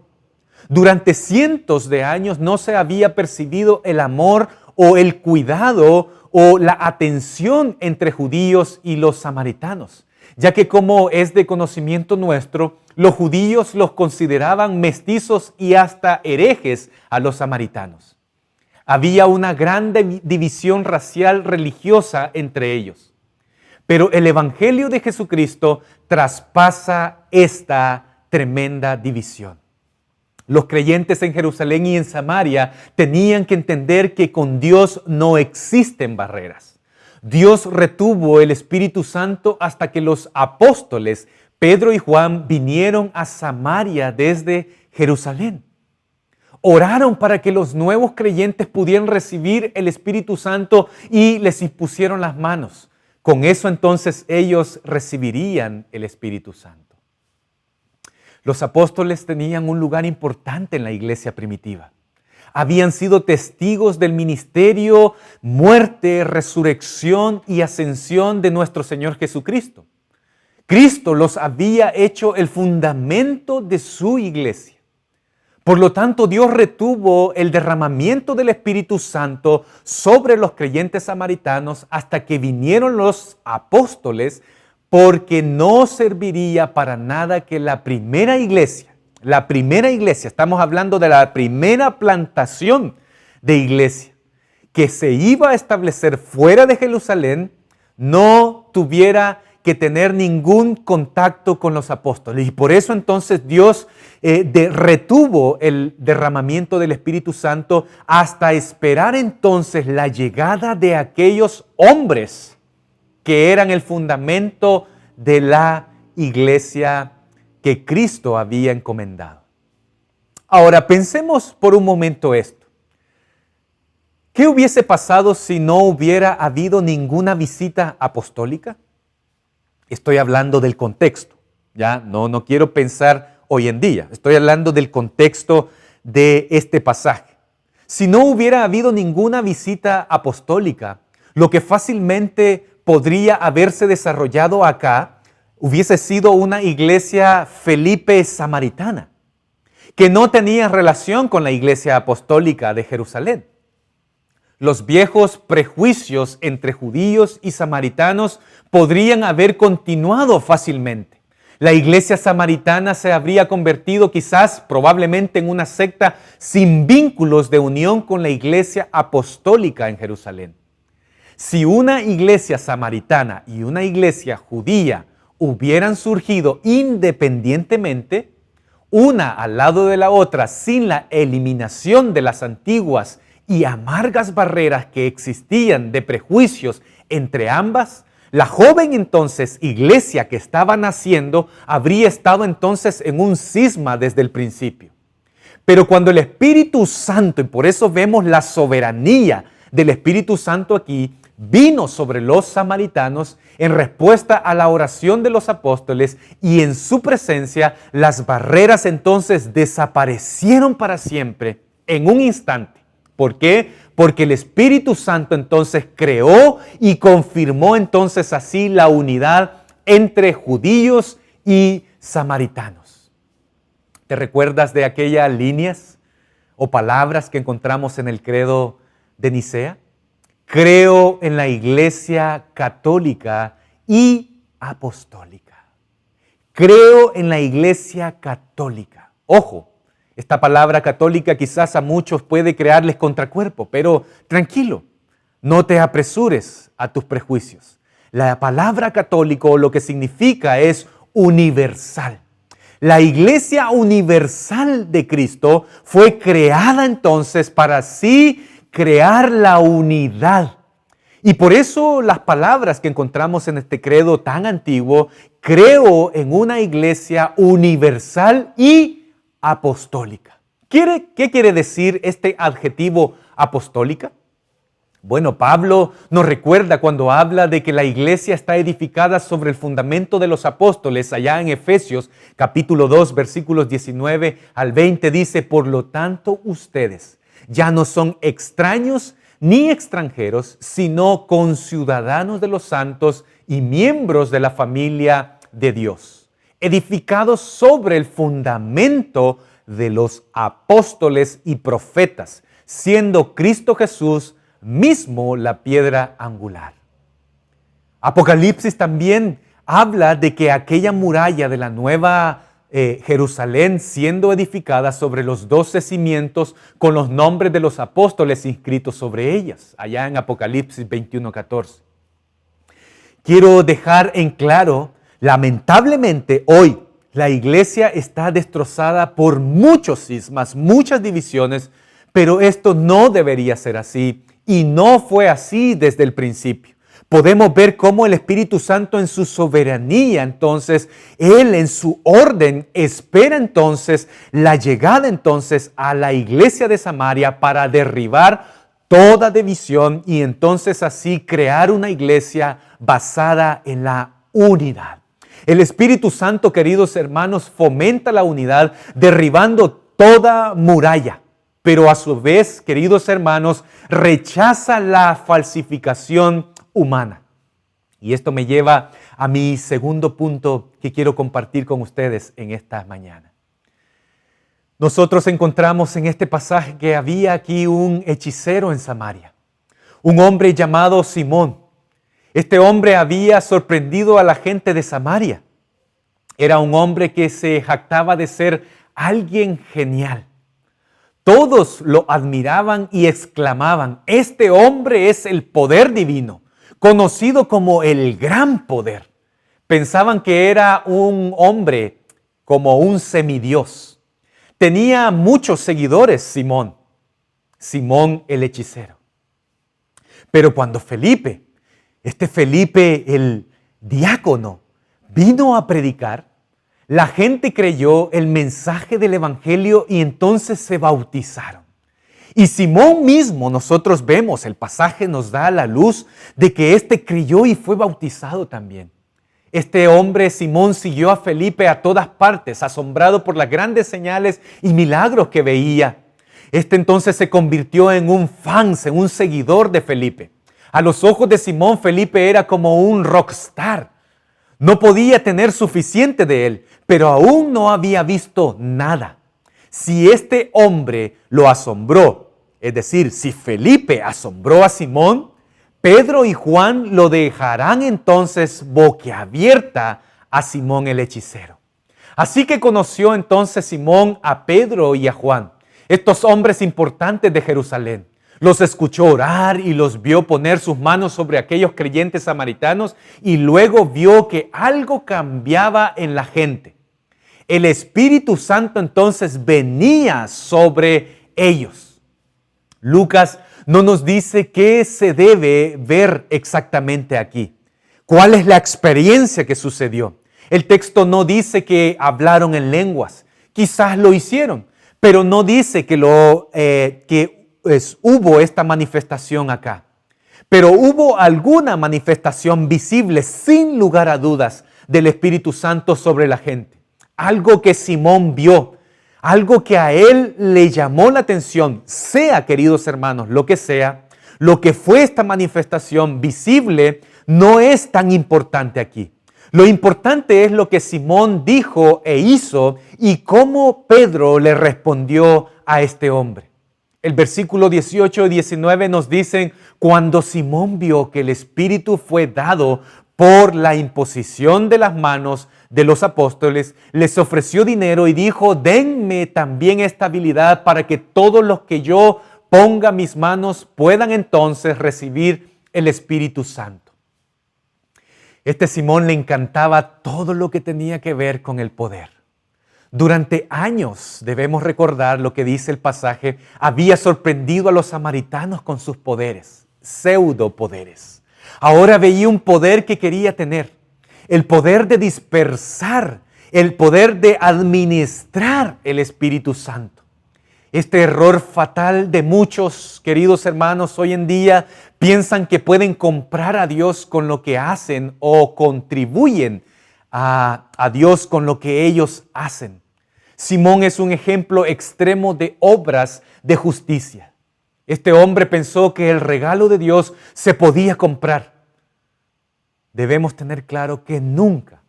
Durante cientos de años no se había percibido el amor o el cuidado o la atención entre judíos y los samaritanos, ya que como es de conocimiento nuestro, los judíos los consideraban mestizos y hasta herejes a los samaritanos. Había una gran división racial religiosa entre ellos. Pero el Evangelio de Jesucristo traspasa esta tremenda división. Los creyentes en Jerusalén y en Samaria tenían que entender que con Dios no existen barreras. Dios retuvo el Espíritu Santo hasta que los apóstoles Pedro y Juan vinieron a Samaria desde Jerusalén. Oraron para que los nuevos creyentes pudieran recibir el Espíritu Santo y les impusieron las manos. Con eso entonces ellos recibirían el Espíritu Santo. Los apóstoles tenían un lugar importante en la iglesia primitiva. Habían sido testigos del ministerio, muerte, resurrección y ascensión de nuestro Señor Jesucristo. Cristo los había hecho el fundamento de su iglesia. Por lo tanto, Dios retuvo el derramamiento del Espíritu Santo sobre los creyentes samaritanos hasta que vinieron los apóstoles, porque no serviría para nada que la primera iglesia, estamos hablando de la primera plantación de iglesia que se iba a establecer fuera de Jerusalén, no tuviera que tener ningún contacto con los apóstoles. Y por eso entonces Dios retuvo el derramamiento del Espíritu Santo hasta esperar entonces la llegada de aquellos hombres que eran el fundamento de la iglesia que Cristo había encomendado. Ahora, pensemos por un momento esto. ¿Qué hubiese pasado si no hubiera habido ninguna visita apostólica? Estoy hablando del contexto, ¿ya? No quiero pensar hoy en día. Estoy hablando del contexto de este pasaje. Si no hubiera habido ninguna visita apostólica, lo que fácilmente podría haberse desarrollado acá hubiese sido una iglesia Felipe samaritana, que no tenía relación con la iglesia apostólica de Jerusalén. Los viejos prejuicios entre judíos y samaritanos podrían haber continuado fácilmente. La iglesia samaritana se habría convertido quizás, probablemente, en una secta sin vínculos de unión con la iglesia apostólica en Jerusalén. Si una iglesia samaritana y una iglesia judía hubieran surgido independientemente, una al lado de la otra, sin la eliminación de las antiguas y amargas barreras que existían de prejuicios entre ambas, la joven entonces iglesia que estaba naciendo habría estado entonces en un cisma desde el principio. Pero cuando el Espíritu Santo, y por eso vemos la soberanía del Espíritu Santo aquí, vino sobre los samaritanos en respuesta a la oración de los apóstoles y en su presencia, las barreras entonces desaparecieron para siempre en un instante. ¿Por qué? Porque el Espíritu Santo entonces creó y confirmó entonces así la unidad entre judíos y samaritanos. ¿Te recuerdas de aquellas líneas o palabras que encontramos en el credo de Nicea? Creo en la Iglesia católica y apostólica. Creo en la Iglesia católica. Ojo. Esta palabra católica quizás a muchos puede crearles contracuerpo, pero tranquilo, no te apresures a tus prejuicios. La palabra católico lo que significa es universal. La Iglesia universal de Cristo fue creada entonces para así crear la unidad. Y por eso las palabras que encontramos en este credo tan antiguo, creo en una Iglesia universal y apostólica. ¿Qué quiere decir este adjetivo apostólica? Bueno, Pablo nos recuerda cuando habla de que la iglesia está edificada sobre el fundamento de los apóstoles, allá en Efesios capítulo 2, versículos 19 al 20, dice: por lo tanto ustedes ya no son extraños ni extranjeros, sino conciudadanos de los santos y miembros de la familia de Dios, edificados sobre el fundamento de los apóstoles y profetas, siendo Cristo Jesús mismo la piedra angular. Apocalipsis también habla de que aquella muralla de la nueva Jerusalén siendo edificada sobre los 12 cimientos con los nombres de los apóstoles inscritos sobre ellas, allá en Apocalipsis 21:14. Quiero dejar en claro, lamentablemente hoy la iglesia está destrozada por muchos cismas, muchas divisiones, pero esto no debería ser así y no fue así desde el principio. Podemos ver cómo el Espíritu Santo en su soberanía, entonces, Él en su orden espera entonces la llegada entonces a la iglesia de Samaria para derribar toda división y entonces así crear una iglesia basada en la unidad. El Espíritu Santo, queridos hermanos, fomenta la unidad derribando toda muralla, pero a su vez, queridos hermanos, rechaza la falsificación humana. Y esto me lleva a mi segundo punto que quiero compartir con ustedes en esta mañana. Nosotros encontramos en este pasaje que había aquí un hechicero en Samaria, un hombre llamado Simón. Este hombre había sorprendido a la gente de Samaria. Era un hombre que se jactaba de ser alguien genial. Todos lo admiraban y exclamaban: este hombre es el poder divino, conocido como el gran poder. Pensaban que era un hombre como un semidios. Tenía muchos seguidores, Simón el hechicero. Pero cuando Felipe el diácono, vino a predicar, la gente creyó el mensaje del evangelio y entonces se bautizaron. Y Simón mismo, nosotros vemos, el pasaje nos da la luz de que creyó y fue bautizado también. Este hombre, Simón, siguió a Felipe a todas partes, asombrado por las grandes señales y milagros que veía. Entonces se convirtió en un fan, en un seguidor de Felipe. A los ojos de Simón, Felipe era como un rockstar. No podía tener suficiente de él, pero aún no había visto nada. Si este hombre lo asombró, es decir, si Felipe asombró a Simón, Pedro y Juan lo dejarán entonces boquiabierta a Simón el hechicero. Así que conoció entonces Simón a Pedro y a Juan, estos hombres importantes de Jerusalén. Los escuchó orar y los vio poner sus manos sobre aquellos creyentes samaritanos y luego vio que algo cambiaba en la gente. El Espíritu Santo entonces venía sobre ellos. Lucas no nos dice qué se debe ver exactamente aquí. ¿Cuál es la experiencia que sucedió? El texto no dice que hablaron en lenguas. Quizás lo hicieron, pero no dice que hubo esta manifestación acá. Pero hubo alguna manifestación visible, sin lugar a dudas, del Espíritu Santo sobre la gente. Algo que Simón vio, algo que a él le llamó la atención, sea, queridos hermanos, lo que sea, lo que fue esta manifestación visible no es tan importante aquí. Lo importante es lo que Simón dijo e hizo y cómo Pedro le respondió a este hombre. El versículo 18 y 19 nos dicen: cuando Simón vio que el Espíritu fue dado por la imposición de las manos de los apóstoles, les ofreció dinero y dijo: denme también esta habilidad para que todos los que yo ponga mis manos puedan entonces recibir el Espíritu Santo. Simón le encantaba todo lo que tenía que ver con el poder. Durante años, debemos recordar lo que dice el pasaje, había sorprendido a los samaritanos con sus poderes, pseudopoderes. Ahora veía un poder que quería tener, el poder de dispersar, el poder de administrar el Espíritu Santo. Este error fatal de muchos, queridos hermanos, hoy en día piensan que pueden comprar a Dios con lo que hacen o contribuyen a Dios con lo que ellos hacen. Simón es un ejemplo extremo de obras de justicia. Este hombre pensó que el regalo de Dios se podía comprar. Debemos tener claro que nunca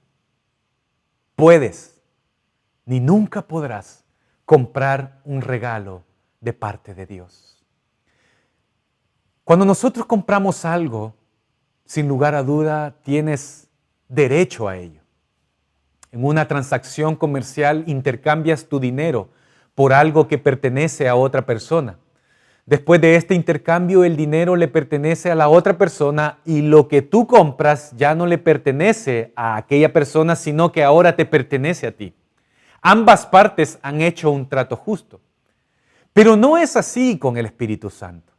puedes ni nunca podrás comprar un regalo de parte de Dios. Cuando nosotros compramos algo, sin lugar a duda, tienes derecho a ello. En una transacción comercial intercambias tu dinero por algo que pertenece a otra persona. Después de este intercambio, el dinero le pertenece a la otra persona y lo que tú compras ya no le pertenece a aquella persona, sino que ahora te pertenece a ti. Ambas partes han hecho un trato justo. Pero no es así con el Espíritu Santo.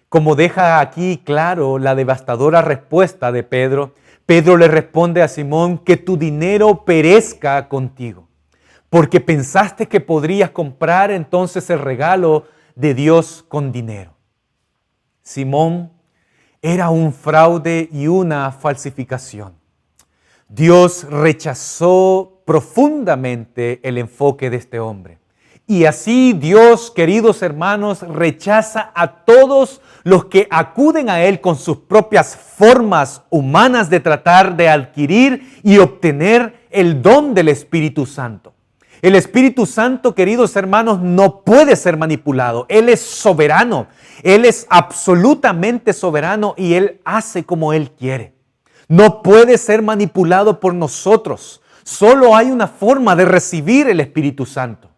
Como deja aquí claro la devastadora respuesta de Pedro, Pedro le responde a Simón: que tu dinero perezca contigo, porque pensaste que podrías comprar entonces el regalo de Dios con dinero. Simón era un fraude y una falsificación. Dios rechazó profundamente el enfoque de este hombre. Y así Dios, queridos hermanos, rechaza a todos los que acuden a Él con sus propias formas humanas de tratar de adquirir y obtener el don del Espíritu Santo. El Espíritu Santo, queridos hermanos, no puede ser manipulado. Él es soberano. Él es absolutamente soberano y Él hace como Él quiere. No puede ser manipulado por nosotros. Solo hay una forma de recibir el Espíritu Santo.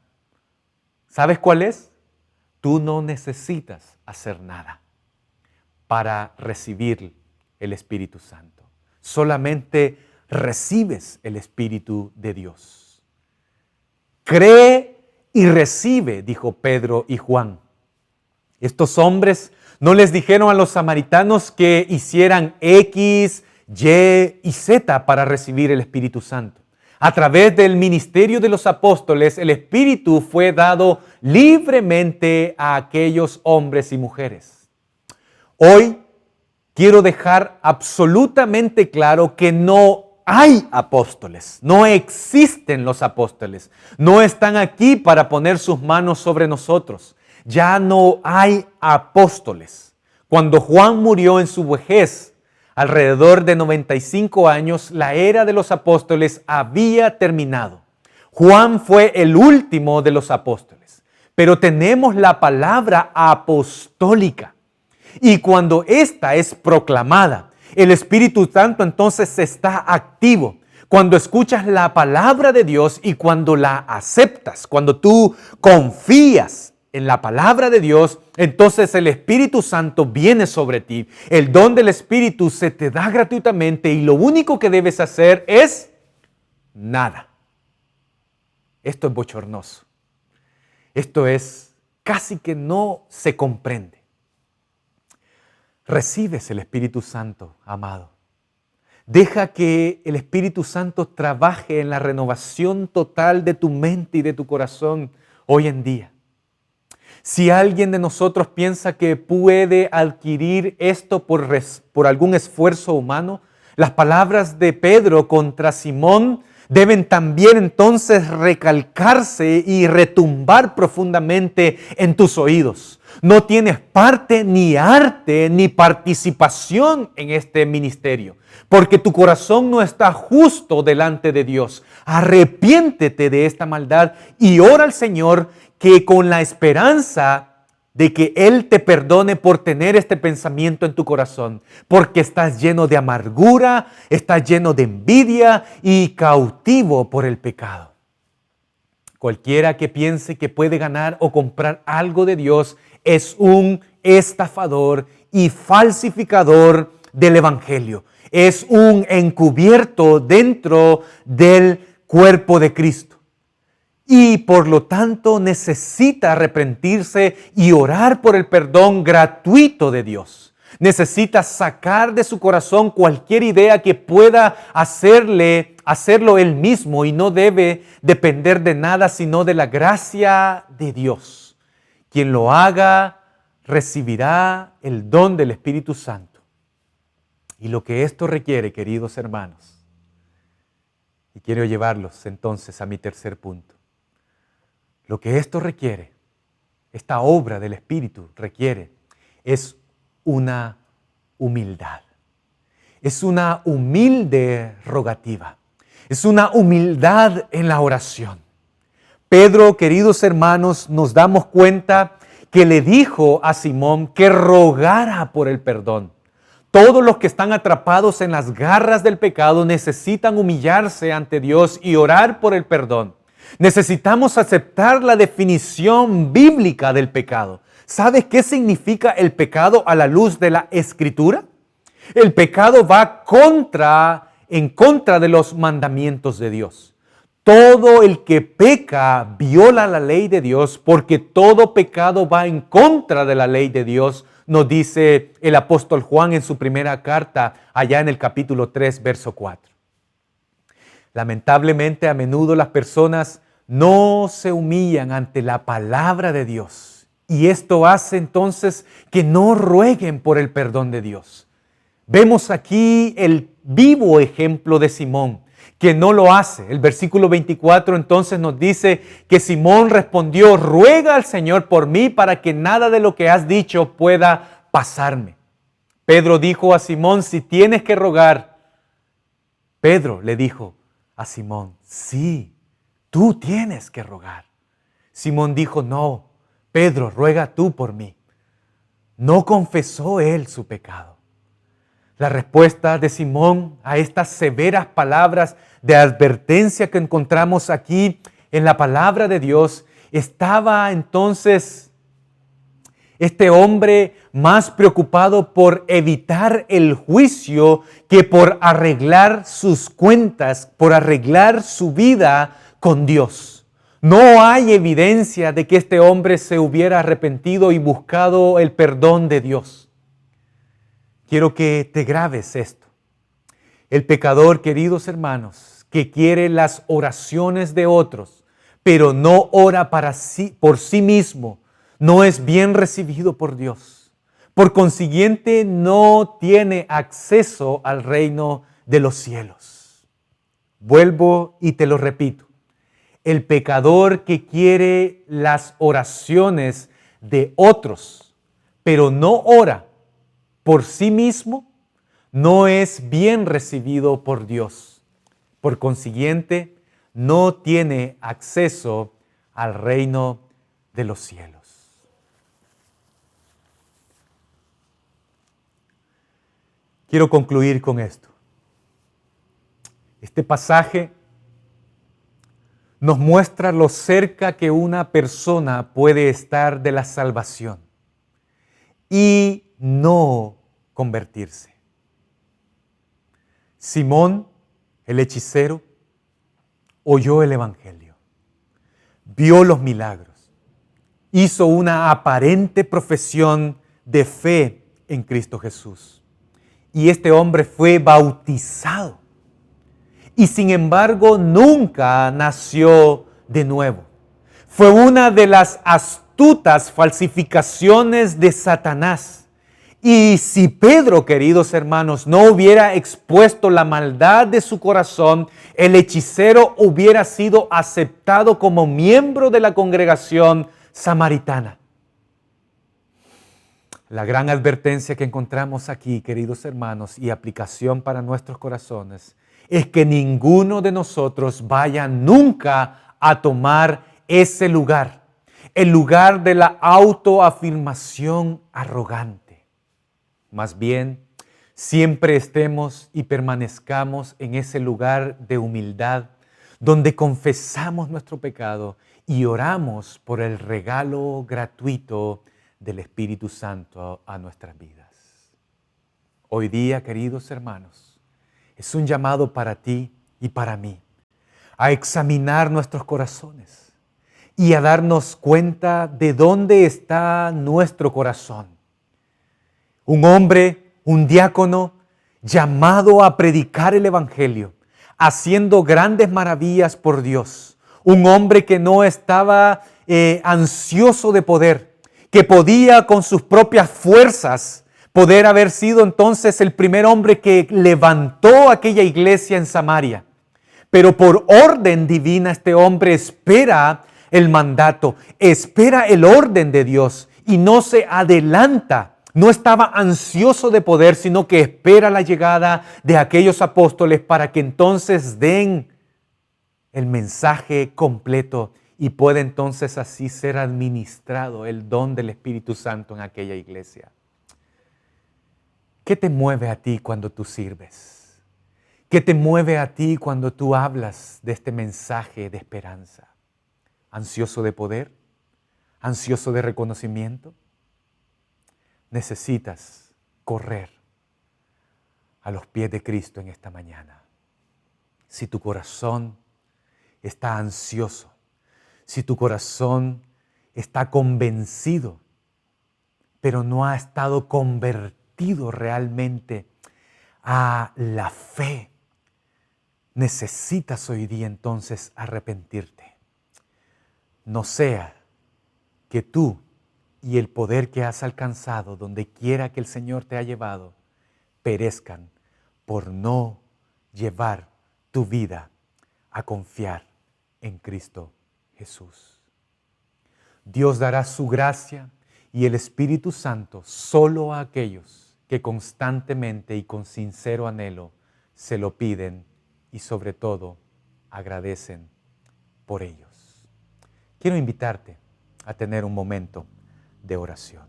¿Sabes cuál es? Tú no necesitas hacer nada para recibir el Espíritu Santo. Solamente recibes el Espíritu de Dios. Cree y recibe, dijo Pedro y Juan. Estos hombres no les dijeron a los samaritanos que hicieran X, Y y Z para recibir el Espíritu Santo. A través del ministerio de los apóstoles, el Espíritu fue dado libremente a aquellos hombres y mujeres. Hoy quiero dejar absolutamente claro que no hay apóstoles, no existen los apóstoles, no están aquí para poner sus manos sobre nosotros. Ya no hay apóstoles. Cuando Juan murió en su vejez, alrededor de 95 años, la era de los apóstoles había terminado. Juan fue el último de los apóstoles, pero tenemos la palabra apostólica. Y cuando esta es proclamada, el Espíritu Santo entonces está activo. Cuando escuchas la palabra de Dios y cuando la aceptas, cuando tú confías en la palabra de Dios, entonces el Espíritu Santo viene sobre ti. El don del Espíritu se te da gratuitamente y lo único que debes hacer es nada. Esto es bochornoso. Esto es casi que no se comprende. Recibes el Espíritu Santo, amado. Deja que el Espíritu Santo trabaje en la renovación total de tu mente y de tu corazón hoy en día. Si alguien de nosotros piensa que puede adquirir esto por algún esfuerzo humano, las palabras de Pedro contra Simón deben también entonces recalcarse y retumbar profundamente en tus oídos. No tienes parte, ni arte, ni participación en este ministerio, porque tu corazón no está justo delante de Dios. Arrepiéntete de esta maldad y ora al Señor que con la esperanza de que Él te perdone por tener este pensamiento en tu corazón, porque estás lleno de amargura, estás lleno de envidia y cautivo por el pecado. Cualquiera que piense que puede ganar o comprar algo de Dios es un estafador y falsificador del Evangelio. Es un encubierto dentro del cuerpo de Cristo. Y por lo tanto necesita arrepentirse y orar por el perdón gratuito de Dios. Necesita sacar de su corazón cualquier idea que pueda hacerlo él mismo y no debe depender de nada sino de la gracia de Dios. Quien lo haga recibirá el don del Espíritu Santo. Y lo que esto requiere, queridos hermanos, y quiero llevarlos entonces a mi tercer punto. Lo que esto requiere, esta obra del Espíritu requiere, es una humildad. Es una humilde rogativa. Es una humildad en la oración. Pedro, queridos hermanos, nos damos cuenta que le dijo a Simón que rogara por el perdón. Todos los que están atrapados en las garras del pecado necesitan humillarse ante Dios y orar por el perdón. Necesitamos aceptar la definición bíblica del pecado. ¿Sabes qué significa el pecado a la luz de la Escritura? El pecado va en contra de los mandamientos de Dios. Todo el que peca viola la ley de Dios, porque todo pecado va en contra de la ley de Dios, nos dice el apóstol Juan en su primera carta, allá en el capítulo 3, verso 4. Lamentablemente, a menudo las personas no se humillan ante la palabra de Dios. Y esto hace entonces que no rueguen por el perdón de Dios. Vemos aquí el vivo ejemplo de Simón, que no lo hace. El versículo 24 entonces nos dice que Simón respondió: ruega al Señor por mí para que nada de lo que has dicho pueda pasarme. Pedro dijo a Simón: si tienes que rogar. Pedro le dijo a Simón: sí, tú tienes que rogar. Simón dijo, no, Pedro, ruega tú por mí. No confesó él su pecado. La respuesta de Simón a estas severas palabras de advertencia que encontramos aquí en la palabra de Dios, estaba entonces este hombre más preocupado por evitar el juicio que por arreglar sus cuentas, por arreglar su vida con Dios. No hay evidencia de que este hombre se hubiera arrepentido y buscado el perdón de Dios. Quiero que te grabes esto. El pecador, queridos hermanos, que quiere las oraciones de otros, pero no ora por sí mismo, no es bien recibido por Dios. Por consiguiente, no tiene acceso al reino de los cielos. Vuelvo y te lo repito. El pecador que quiere las oraciones de otros, pero no ora por sí mismo, no es bien recibido por Dios. Por consiguiente, no tiene acceso al reino de los cielos. Quiero concluir con esto. Este pasaje nos muestra lo cerca que una persona puede estar de la salvación y no convertirse. Simón, el hechicero, oyó el evangelio, vio los milagros, hizo una aparente profesión de fe en Cristo Jesús. Y este hombre fue bautizado. Y sin embargo, nunca nació de nuevo. Fue una de las astutas falsificaciones de Satanás. Y si Pedro, queridos hermanos, no hubiera expuesto la maldad de su corazón, el hechicero hubiera sido aceptado como miembro de la congregación samaritana. La gran advertencia que encontramos aquí, queridos hermanos, y aplicación para nuestros corazones, es que ninguno de nosotros vaya nunca a tomar ese lugar, el lugar de la autoafirmación arrogante. Más bien, siempre estemos y permanezcamos en ese lugar de humildad, donde confesamos nuestro pecado y oramos por el regalo gratuito del Espíritu Santo a nuestras vidas. Hoy día, queridos hermanos, es un llamado para ti y para mí a examinar nuestros corazones y a darnos cuenta de dónde está nuestro corazón. Un hombre, un diácono, llamado a predicar el Evangelio, haciendo grandes maravillas por Dios. Un hombre que no estaba ansioso de poder, que podía con sus propias fuerzas poder haber sido entonces el primer hombre que levantó aquella iglesia en Samaria. Pero por orden divina este hombre espera el mandato, espera el orden de Dios y no se adelanta. No estaba ansioso de poder, sino que espera la llegada de aquellos apóstoles para que entonces den el mensaje completo y pueda entonces así ser administrado el don del Espíritu Santo en aquella iglesia. ¿Qué te mueve a ti cuando tú sirves? ¿Qué te mueve a ti cuando tú hablas de este mensaje de esperanza? ¿Ansioso de poder? ¿Ansioso de reconocimiento? Necesitas correr a los pies de Cristo en esta mañana. Si tu corazón está ansioso, si tu corazón está convencido, pero no ha estado convertido realmente a la fe, necesitas hoy día entonces arrepentirte. No sea que tú y el poder que has alcanzado, donde quiera que el Señor te ha llevado, perezcan por no llevar tu vida a confiar en Cristo Jesús. Dios dará su gracia y el Espíritu Santo solo a aquellos que constantemente y con sincero anhelo se lo piden y sobre todo agradecen por ellos. Quiero invitarte a tener un momento de oración.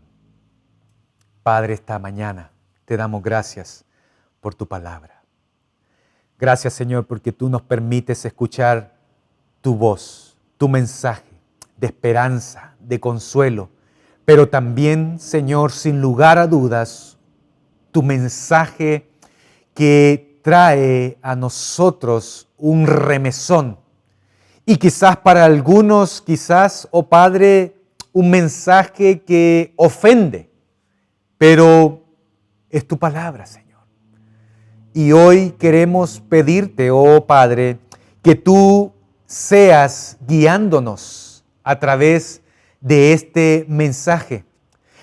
Padre, esta mañana te damos gracias por tu palabra. Gracias, Señor, porque tú nos permites escuchar tu voz, tu mensaje de esperanza, de consuelo, pero también, Señor, sin lugar a dudas, tu mensaje que trae a nosotros un remesón. Y quizás para algunos, oh Padre, un mensaje que ofende, pero es tu palabra, Señor. Y hoy queremos pedirte, oh Padre, que tú seas guiándonos a través de este mensaje,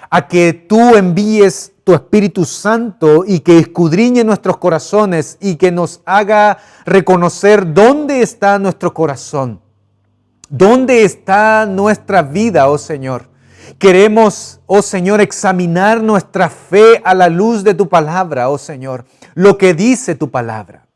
a que tú envíes tu Espíritu Santo y que escudriñe nuestros corazones y que nos haga reconocer dónde está nuestro corazón, dónde está nuestra vida, oh Señor. Queremos, oh Señor, examinar nuestra fe a la luz de tu palabra, oh Señor, lo que dice tu palabra.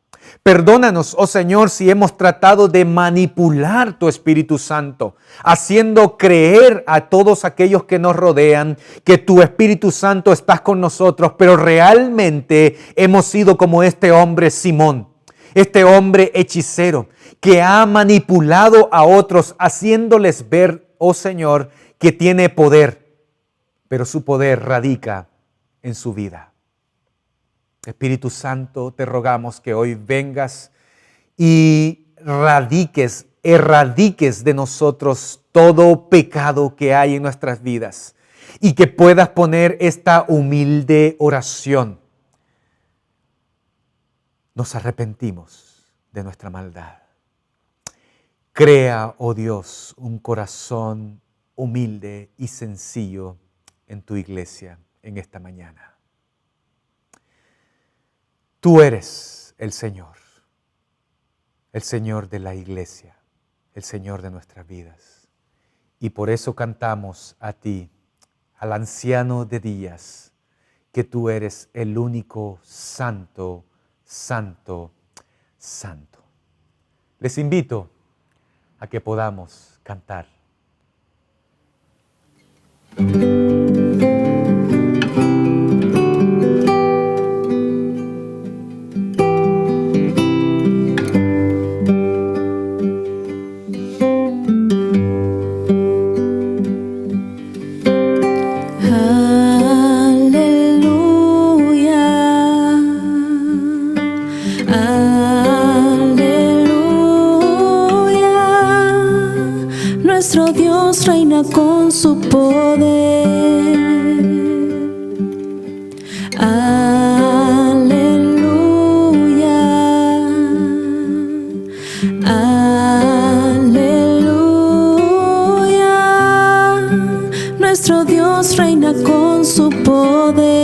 Perdónanos, oh Señor, si hemos tratado de manipular tu Espíritu Santo, haciendo creer a todos aquellos que nos rodean que tu Espíritu Santo está con nosotros, pero realmente hemos sido como este hombre Simón, este hombre hechicero, que ha manipulado a otros, haciéndoles ver, oh Señor, que tiene poder, pero su poder radica en su vida. Espíritu Santo, te rogamos que hoy vengas y erradiques de nosotros todo pecado que hay en nuestras vidas y que puedas poner esta humilde oración. Nos arrepentimos de nuestra maldad. Crea, oh Dios, un corazón humilde y sencillo en tu iglesia en esta mañana. Tú eres el Señor de la iglesia, el Señor de nuestras vidas. Y por eso cantamos a ti, al anciano de días, que tú eres el único santo, santo, santo. Les invito a que podamos cantar. Nuestro Dios reina con su poder. Aleluya, aleluya. Nuestro Dios reina con su poder.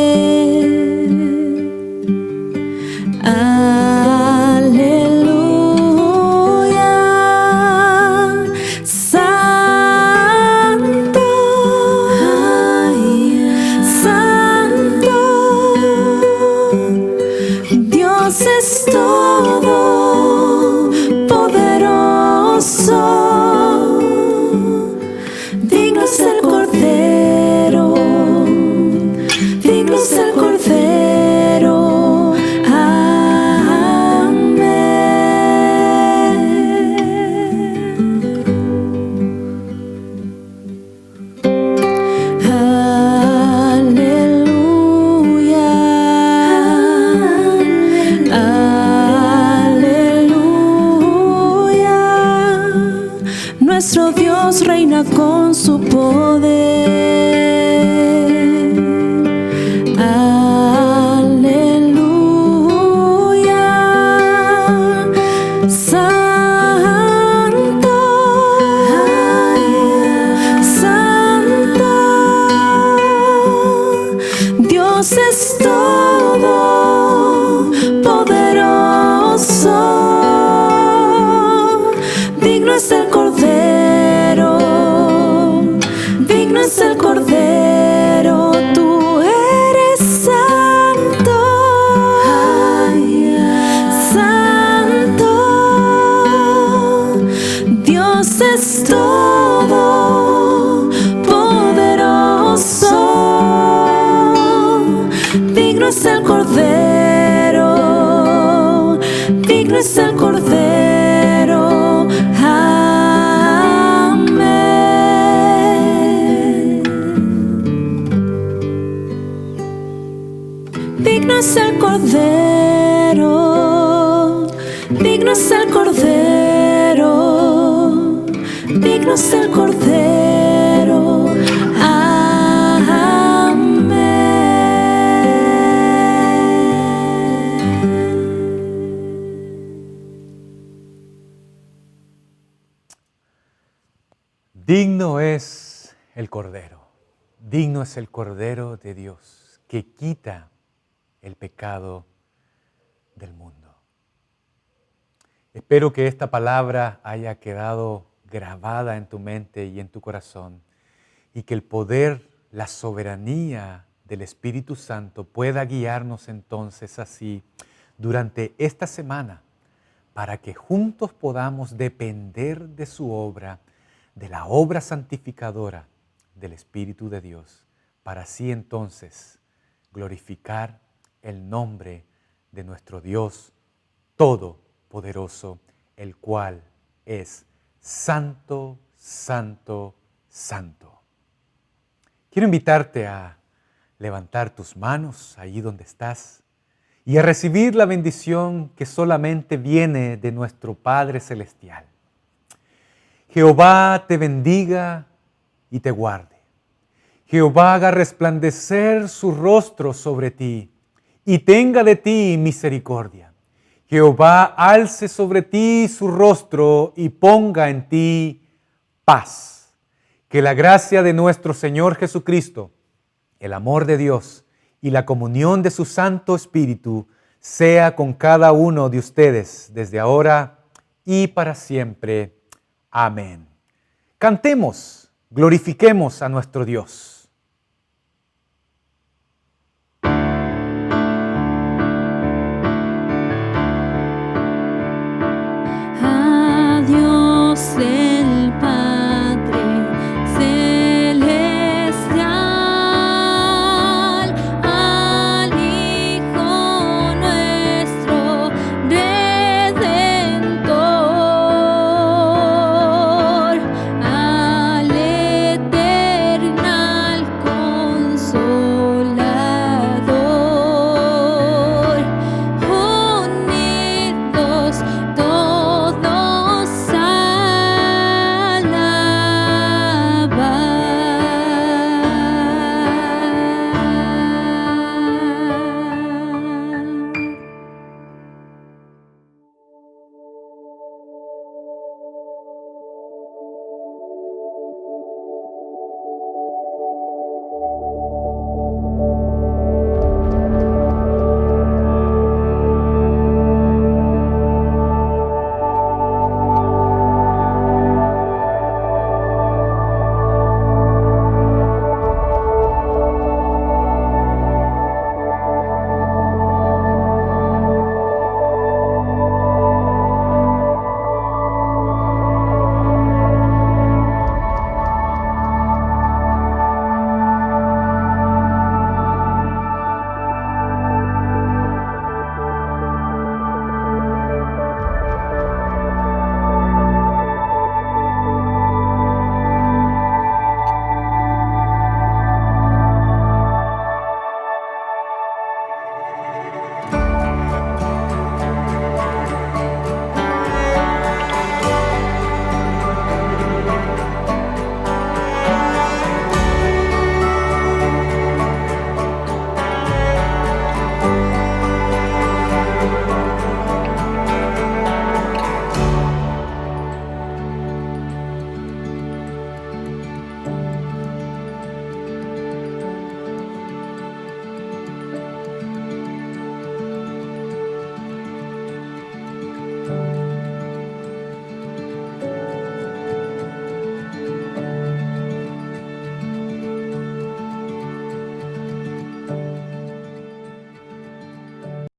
Nuestro Dios reina con su poder. Aleluya. Santo, santo. Dios es todo poderoso. Digno es el Cordero, digno es el Cordero, tú eres santo, santo, Dios es el Cordero, digno es el Cordero. Amén. Digno es el Cordero, digno es el Cordero, digno es el Cordero. Digno es el Cordero, digno es el Cordero de Dios que quita el pecado del mundo. Espero que esta palabra haya quedado grabada en tu mente y en tu corazón y que el poder, la soberanía del Espíritu Santo pueda guiarnos entonces así durante esta semana para que juntos podamos depender de su obra, de la obra santificadora del Espíritu de Dios, para así entonces glorificar el nombre de nuestro Dios Todopoderoso, el cual es Santo, Santo, Santo. Quiero invitarte a levantar tus manos ahí donde estás y a recibir la bendición que solamente viene de nuestro Padre Celestial. Jehová te bendiga y te guarde. Jehová haga resplandecer su rostro sobre ti y tenga de ti misericordia. Jehová alce sobre ti su rostro y ponga en ti paz. Que la gracia de nuestro Señor Jesucristo, el amor de Dios y la comunión de su Santo Espíritu sea con cada uno de ustedes desde ahora y para siempre. Amén. Cantemos, glorifiquemos a nuestro Dios.